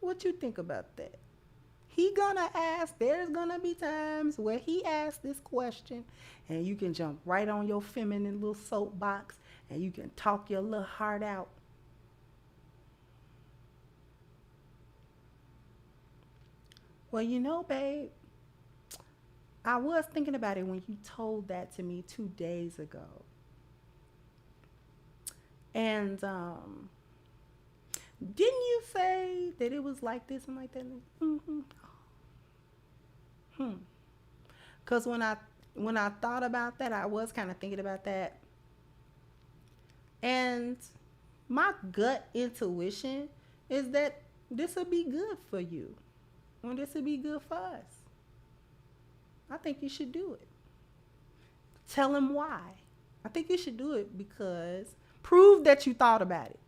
What you think about that? He gonna ask. There's gonna be times where he asks this question, and you can jump right on your feminine little soapbox, and you can talk your little heart out. Well, you know, babe, I was thinking about it when you told that to me 2 days ago. And Didn't you say that it was like this and like that? Mm-hmm. Because when I thought about that, I was kind of thinking about that. And my gut intuition is that this will be good for you. And this will be good for us. I think you should do it. Tell him why. I think you should do it because prove that you thought about it.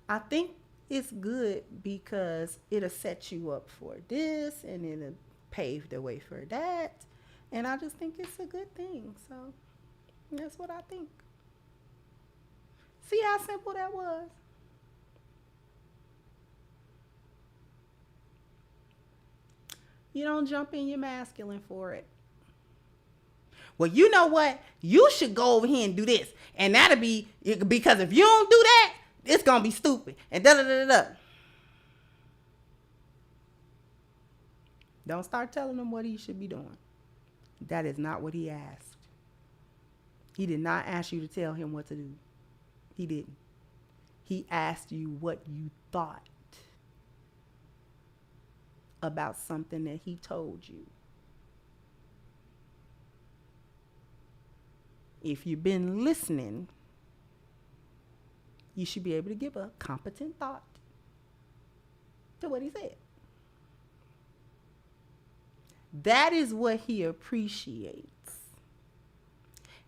I think it's good because it'll set you up for this and it'll pave the way for that. And I just think it's a good thing. So that's what I think. See how simple that was? You don't jump in your masculine for it. Well, you know what? You should go over here and do this. And that'll be, because if you don't do that, it's going to be stupid. And da da da da. Don't start telling him what he should be doing. That is not what he asked. He did not ask you to tell him what to do. He didn't. He asked you what you thought about something that he told you. If you've been listening, you should be able to give a competent thought to what he said. That is what he appreciates.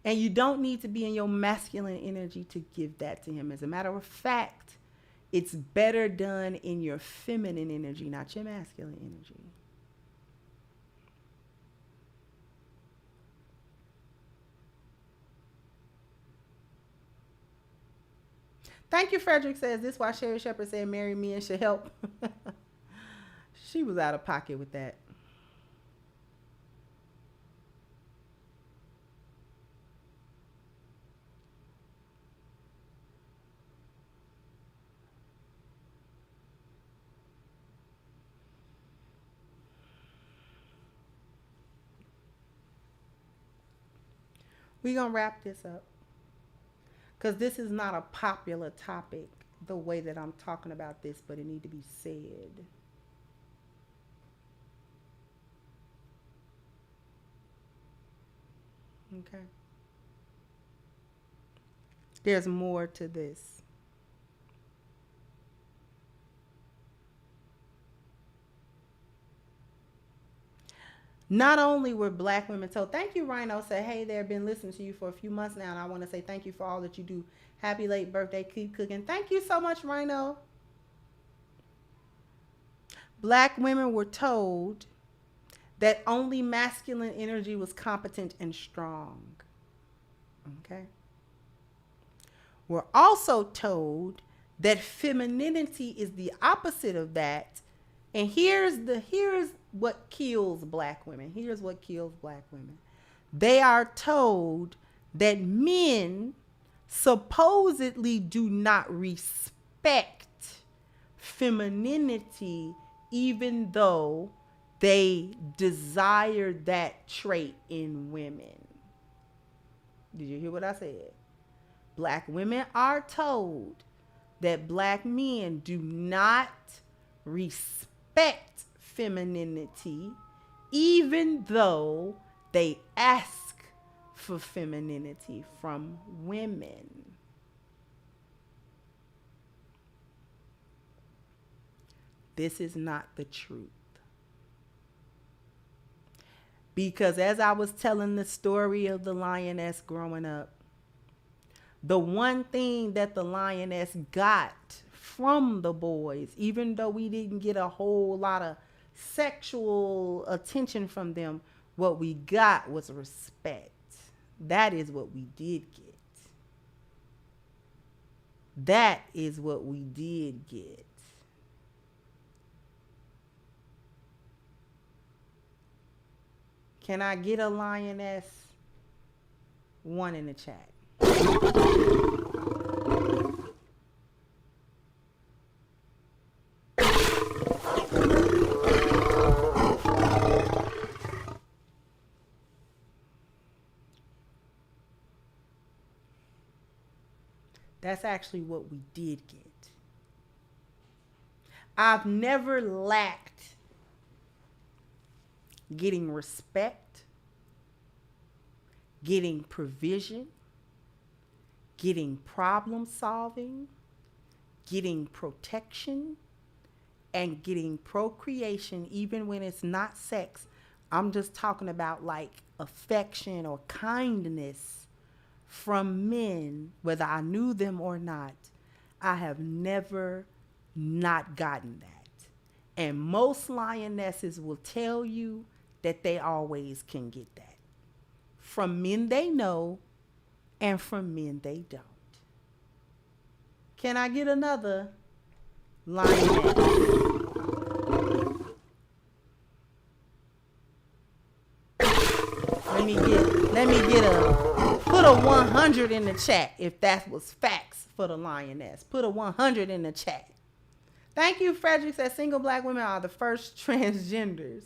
And you don't need to be in your masculine energy to give that to him. As a matter of fact, it's better done in your feminine energy, not your masculine energy. Thank you, Frederick says, this is why Sherry Shepherd said marry me and should help. She was out of pocket with that. We're going to wrap this up. Because this is not a popular topic the way that I'm talking about this, but it needs to be said. Okay. There's more to this. Not only were black women told, thank you, Rhino, said, hey there, been listening to you for a few months now, and I want to say thank you for all that you do. Happy late birthday, keep cooking. Thank you so much, Rhino. Black women were told that only masculine energy was competent and strong. Okay. We're also told that femininity is the opposite of that. And here's what kills black women. Here's what kills black women. They are told that men supposedly do not respect femininity, even though they desire that trait in women. Did you hear what I said? Black women are told that black men do not respect femininity, even though they ask for femininity from women. This is not the truth. Because as I was telling the story of the lioness growing up, the one thing that the lioness got from the boys, even though we didn't get a whole lot of sexual attention from them, what we got was respect. That is what we did get. That is what we did get. Can I get a lioness? One in the chat. That's actually what we did get. I've never lacked getting respect, getting provision, getting problem solving, getting protection, and getting procreation, even when it's not sex. I'm just talking about like affection or kindness from men, whether I knew them or not. I have never not gotten that. And most lionesses will tell you that they always can get that. From men they know and from men they don't. Can I get another lioness? Let me get put a 100 in the chat if that was facts for the lioness. Put a 100 in the chat. Thank you, Frederick says single black women are the first transgenders.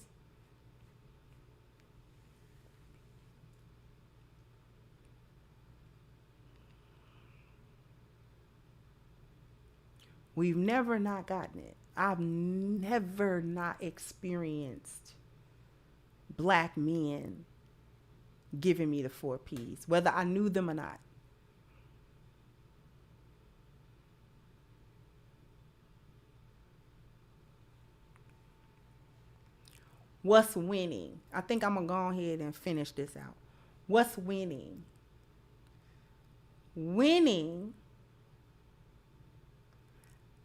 We've never not gotten it. I've never not experienced black men giving me the 4 P's, whether I knew them or not. What's winning? I think I'm going to go ahead and finish this out. What's winning? Winning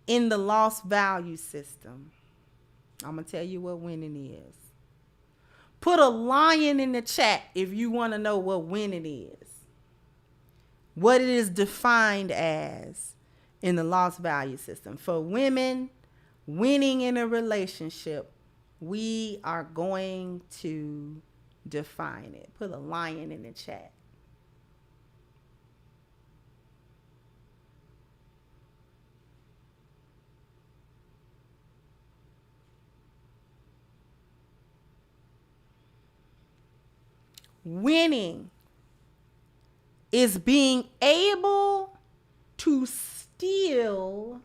in the lost value system. I'm going to tell you what winning is. Put a lion in the chat if you want to know what winning is. What it is defined as in the lost value system. For women, winning in a relationship, we are going to define it. Put a lion in the chat. Winning is being able to steal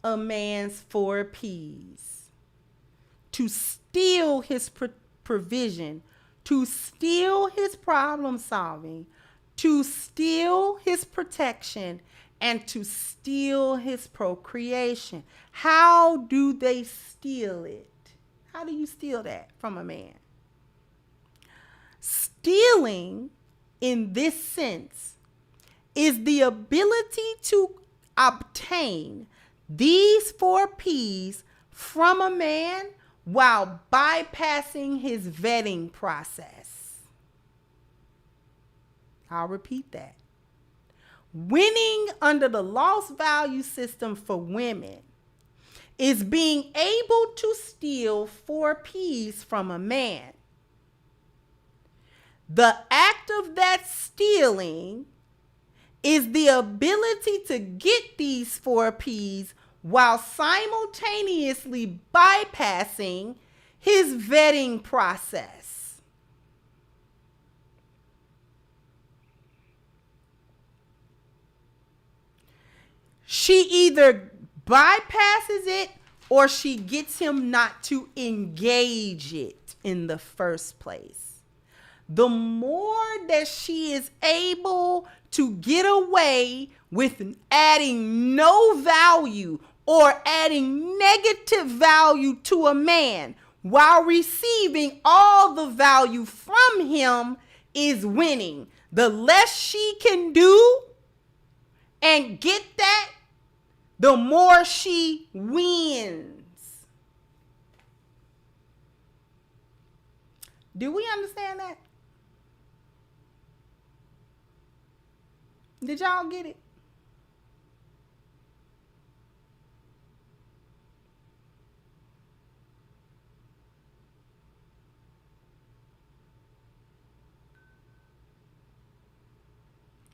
a man's 4 P's, to steal his provision, to steal his problem solving, to steal his protection, and to steal his procreation. How do they steal it? How do you steal that from a man? Stealing, in this sense, is the ability to obtain these 4 P's from a man while bypassing his vetting process. I'll repeat that. Winning under the lost value system for women is being able to steal 4 P's from a man. The act of that stealing is the ability to get these 4 P's while simultaneously bypassing his vetting process. She either bypasses it or she gets him not to engage it in the first place. The more that she is able to get away with adding no value or adding negative value to a man while receiving all the value from him is winning. The less she can do and get that, the more she wins. Do we understand that? Did y'all get it?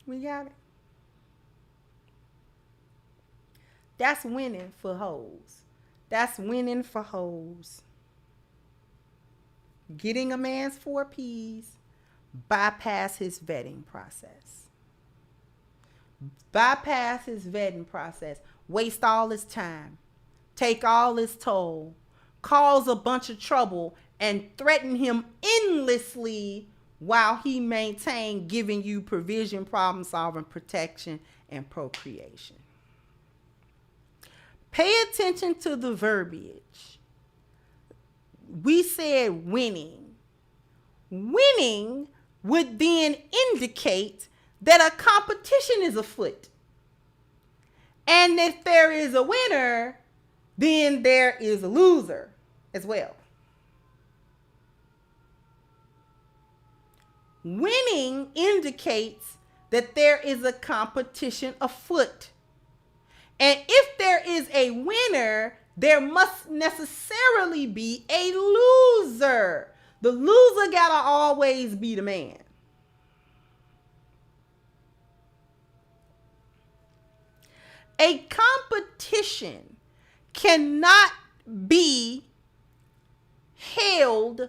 We got it. That's winning for hoes. That's winning for hoes. Getting a man's 4 P's, bypass his vetting process. Bypass his vetting process. Waste all his time take all his toll, cause a bunch of trouble, and threaten him endlessly while he maintained giving you provision, problem solving, protection, and procreation. Pay attention to the verbiage. We said winning. Winning would then indicate that a competition is afoot. And if there is a winner, then there is a loser as well. Winning indicates that there is a competition afoot. And if there is a winner, there must necessarily be a loser. The loser gotta always be the man. A competition cannot be held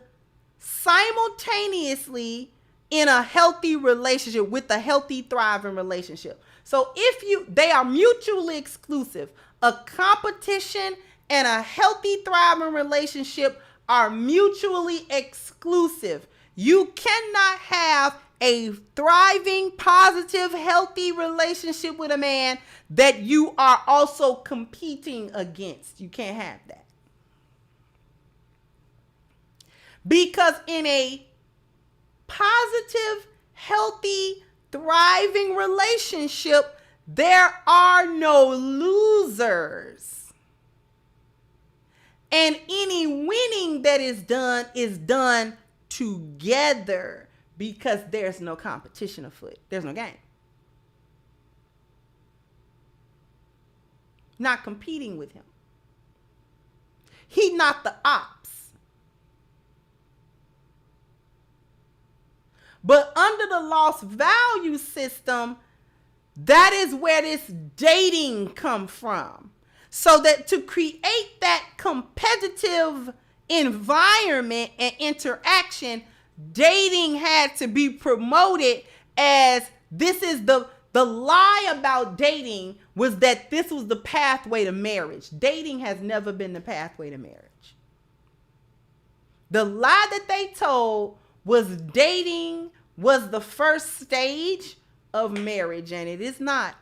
simultaneously in a healthy relationship, with a healthy, thriving relationship. So they are mutually exclusive. A competition and a healthy, thriving relationship are mutually exclusive. You cannot have a thriving, positive, healthy relationship with a man that you are also competing against. You can't have that. Because in a positive, healthy, thriving relationship, there are no losers. And any winning that is done together, because there's no competition afoot. There's no game. Not competing with him. He not the ops. But under the lost value system, that is where this dating come from. So that to create that competitive environment and interaction, dating had to be promoted as this is the lie about dating was that this was the pathway to marriage. Dating has never been the pathway to marriage. The lie that they told was dating was the first stage of marriage, and it is not.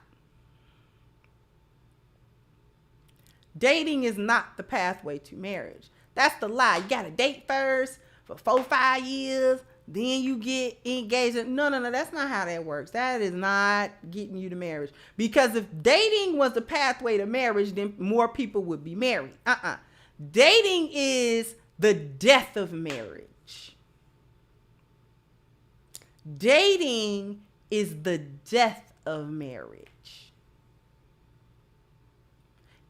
Dating is not the pathway to marriage. That's the lie. You got to date first for 4-5 years, then you get engaged. No, that's not how that works. That is not getting you to marriage. Because if dating was the pathway to marriage, then more people would be married. Dating is the death of marriage. Dating is the death of marriage.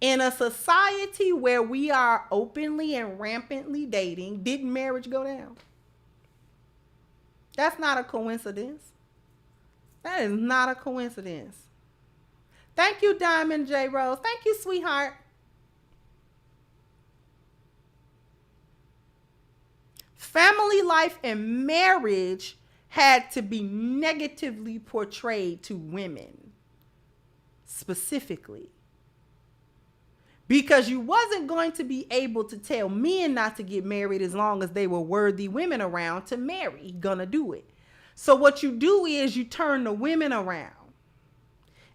In a society where we are openly and rampantly dating, didn't marriage go down? That's not a coincidence. That is not a coincidence. Thank you, Diamond J. Rose. Thank you, sweetheart. Family life and marriage had to be negatively portrayed to women, specifically. Because you wasn't going to be able to tell men not to get married as long as they were worthy women around to marry. You're gonna do it. So what you do is you turn the women around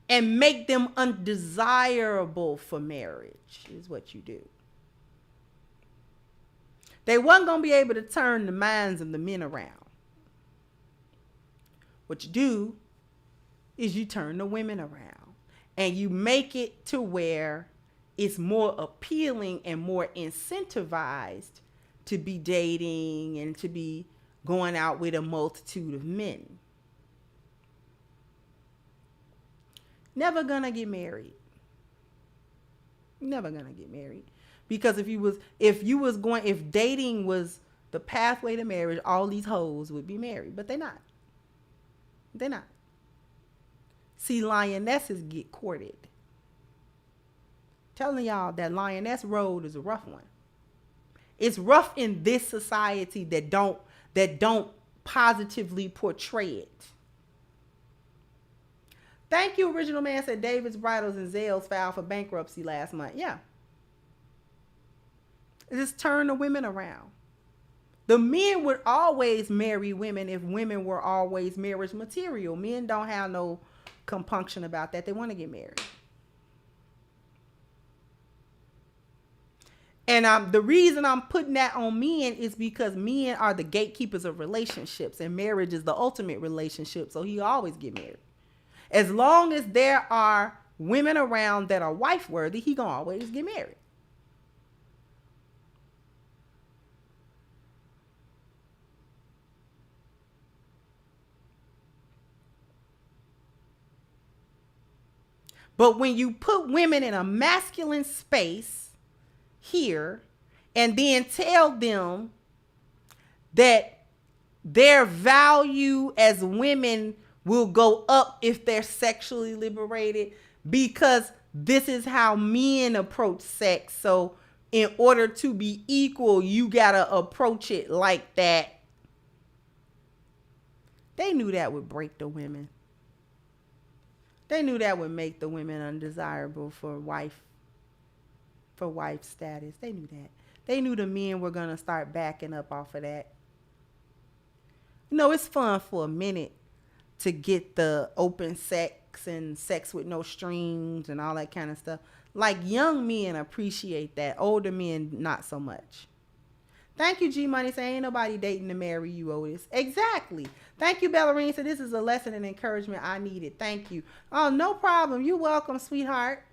and make them undesirable for marriage is what you do. They wasn't gonna be able to turn the minds of the men around. What you do is you turn the women around and you make it to where it's more appealing and more incentivized to be dating and to be going out with a multitude of men. Never gonna get married. Never gonna get married. Because if dating was the pathway to marriage, all these hoes would be married. But they're not. They're not. See, lionesses get courted. Telling y'all that lioness road is a rough one. It's rough in this society that don't positively portray it. Thank you, Original Man said David's Bridals and Zales filed for bankruptcy last month. Yeah. Just turn the women around. The men would always marry women if women were always marriage material. Men don't have no compunction about that. They want to get married. And the reason I'm putting that on men is because men are the gatekeepers of relationships, and marriage is the ultimate relationship. So he always get married. As long as there are women around that are wife worthy, he gonna always get married. But when you put women in a masculine space here and then tell them that their value as women will go up if they're sexually liberated because this is how men approach sex. So in order to be equal, you gotta approach it like that. They knew that would break the women. They knew that would make the women undesirable for wife status. They knew that. They knew the men were gonna start backing up off of that. You know, it's fun for a minute to get the open sex and sex with no strings and all that kind of stuff. Like, young men appreciate that. Older men, not so much. Thank you, G Money. Say ain't nobody dating to marry you, Otis. Exactly. Thank you, Bellarine. So this is a lesson and encouragement I needed. Thank you. Oh, no problem. You're welcome, sweetheart.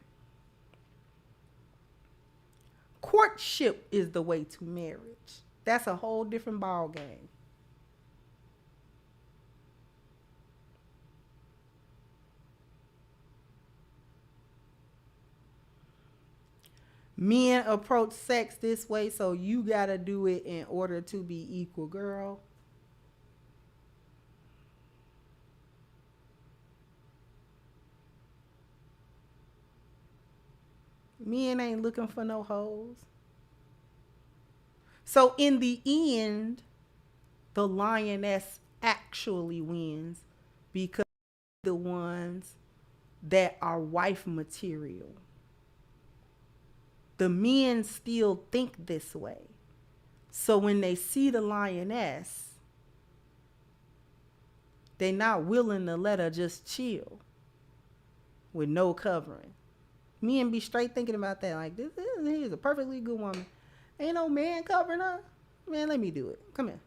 Courtship is the way to marriage. That's a whole different ball game. Men approach sex this way, so you gotta do it in order to be equal, girl. Men ain't looking for no hoes. So in the end, the lioness actually wins because the ones that are wife material. The men still think this way. So when they see the lioness, they're not willing to let her just chill with no covering. Men be straight thinking about that. Like, this is a perfectly good woman. Ain't no man covering her. Man, let me do it. Come here.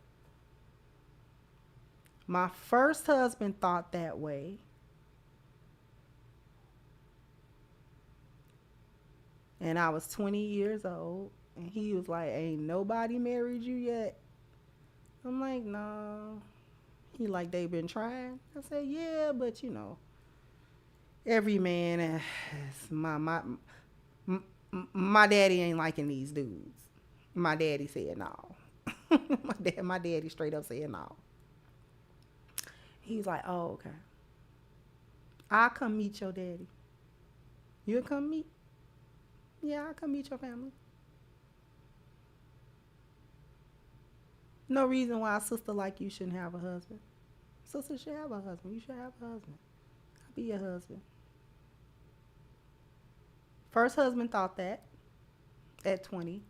My first husband thought that way. And I was 20 years old. And he was like, ain't nobody married you yet? I'm like, no. He like, they been trying? I said, yeah, but you know, every man, my daddy ain't liking these dudes. My daddy said no. my daddy straight up said no. He's like, oh, okay. I'll come meet your daddy. You'll come meet? Yeah, I'll come meet your family. No reason why a sister like you shouldn't have a husband. Sister should have a husband. You should have a husband. I'll be your husband. First husband thought that at 20.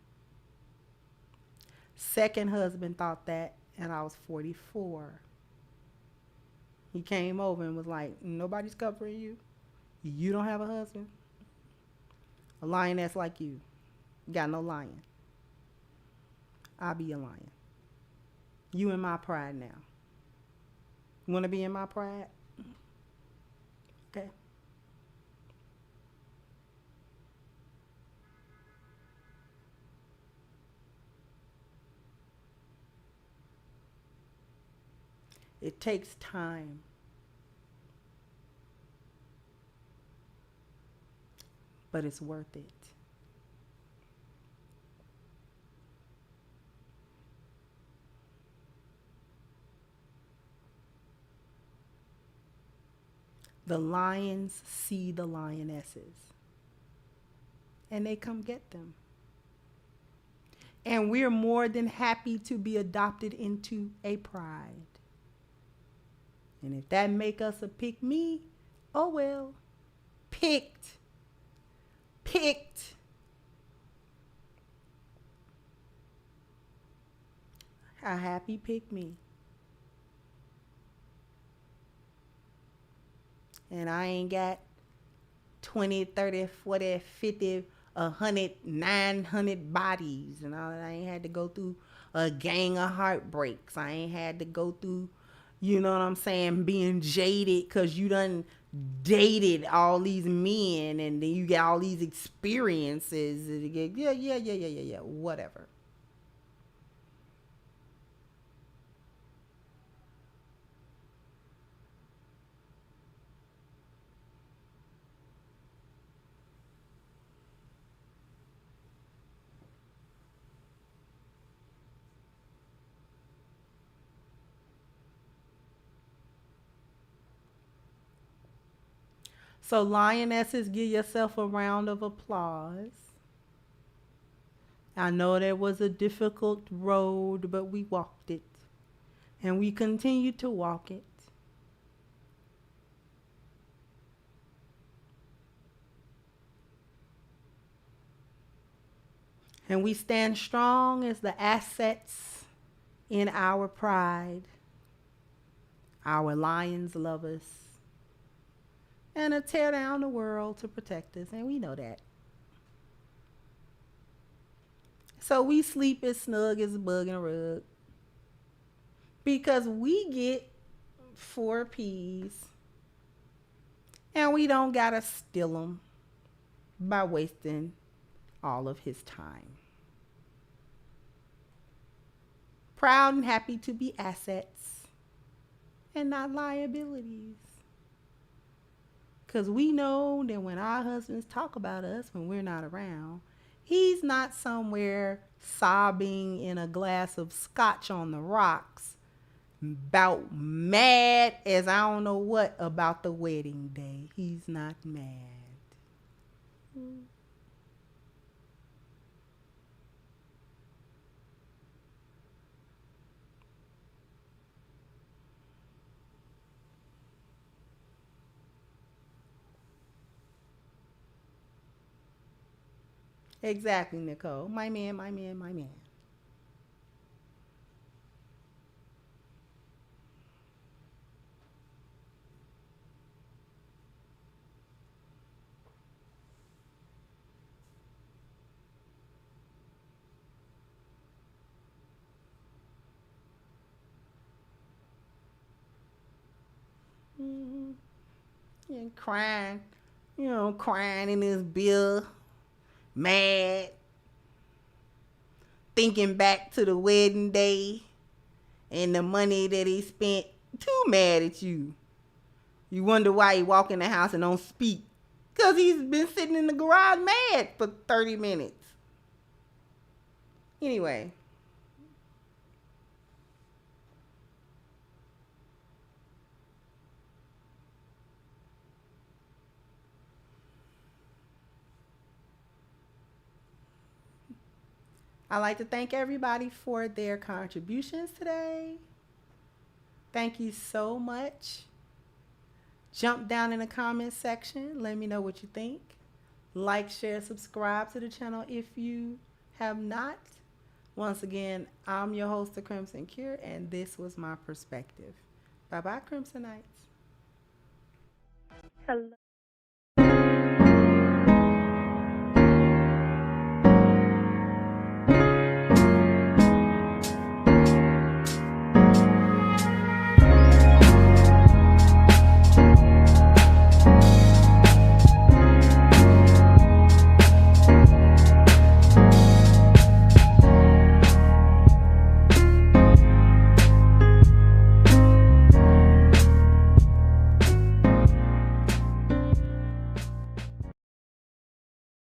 Second husband thought that, and I was 44. He came over and was like, nobody's covering you. You don't have a husband. A lioness like you. Got no lion. I'll be a lion. You in my pride now. You want to be in my pride? Okay. It takes time. But it's worth it. The lions see the lionesses, and they come get them. And we're more than happy to be adopted into a pride. And if that make us a pick me, oh well. Picked. A happy pick me. And I ain't got 20, 30, 40, 50, 100, 900 bodies. And all that. I ain't had to go through a gang of heartbreaks. I ain't had to go through, you know what I'm saying, being jaded because you done dated all these men and then you get all these experiences. Yeah, whatever. So, lionesses, give yourself a round of applause. I know there was a difficult road, but we walked it. And we continue to walk it. And we stand strong as the assets in our pride. Our lions love us. And to tear down the world to protect us. And we know that. So we sleep as snug as a bug in a rug. Because we get 4 P's. And we don't gotta steal them by wasting all of his time. Proud and happy to be assets and not liabilities. Because we know that when our husbands talk about us when we're not around, he's not somewhere sobbing in a glass of scotch on the rocks about mad as I don't know what about the wedding day. He's not mad. Exactly, Nicole. My man, my man, my man. Mm-hmm. And crying, crying in his beer, mad, thinking back to the wedding day and the money that he spent. Too mad at you. You wonder why he walk in the house and don't speak. Because he's been sitting in the garage mad for 30 minutes. Anyway. I'd like to thank everybody for their contributions today. Thank you so much. Jump down in the comments section. Let me know what you think. Like, share, subscribe to the channel if you have not. Once again, I'm your host, The Crimson Cure, and this was my perspective. Bye-bye, Crimsonites. Hello.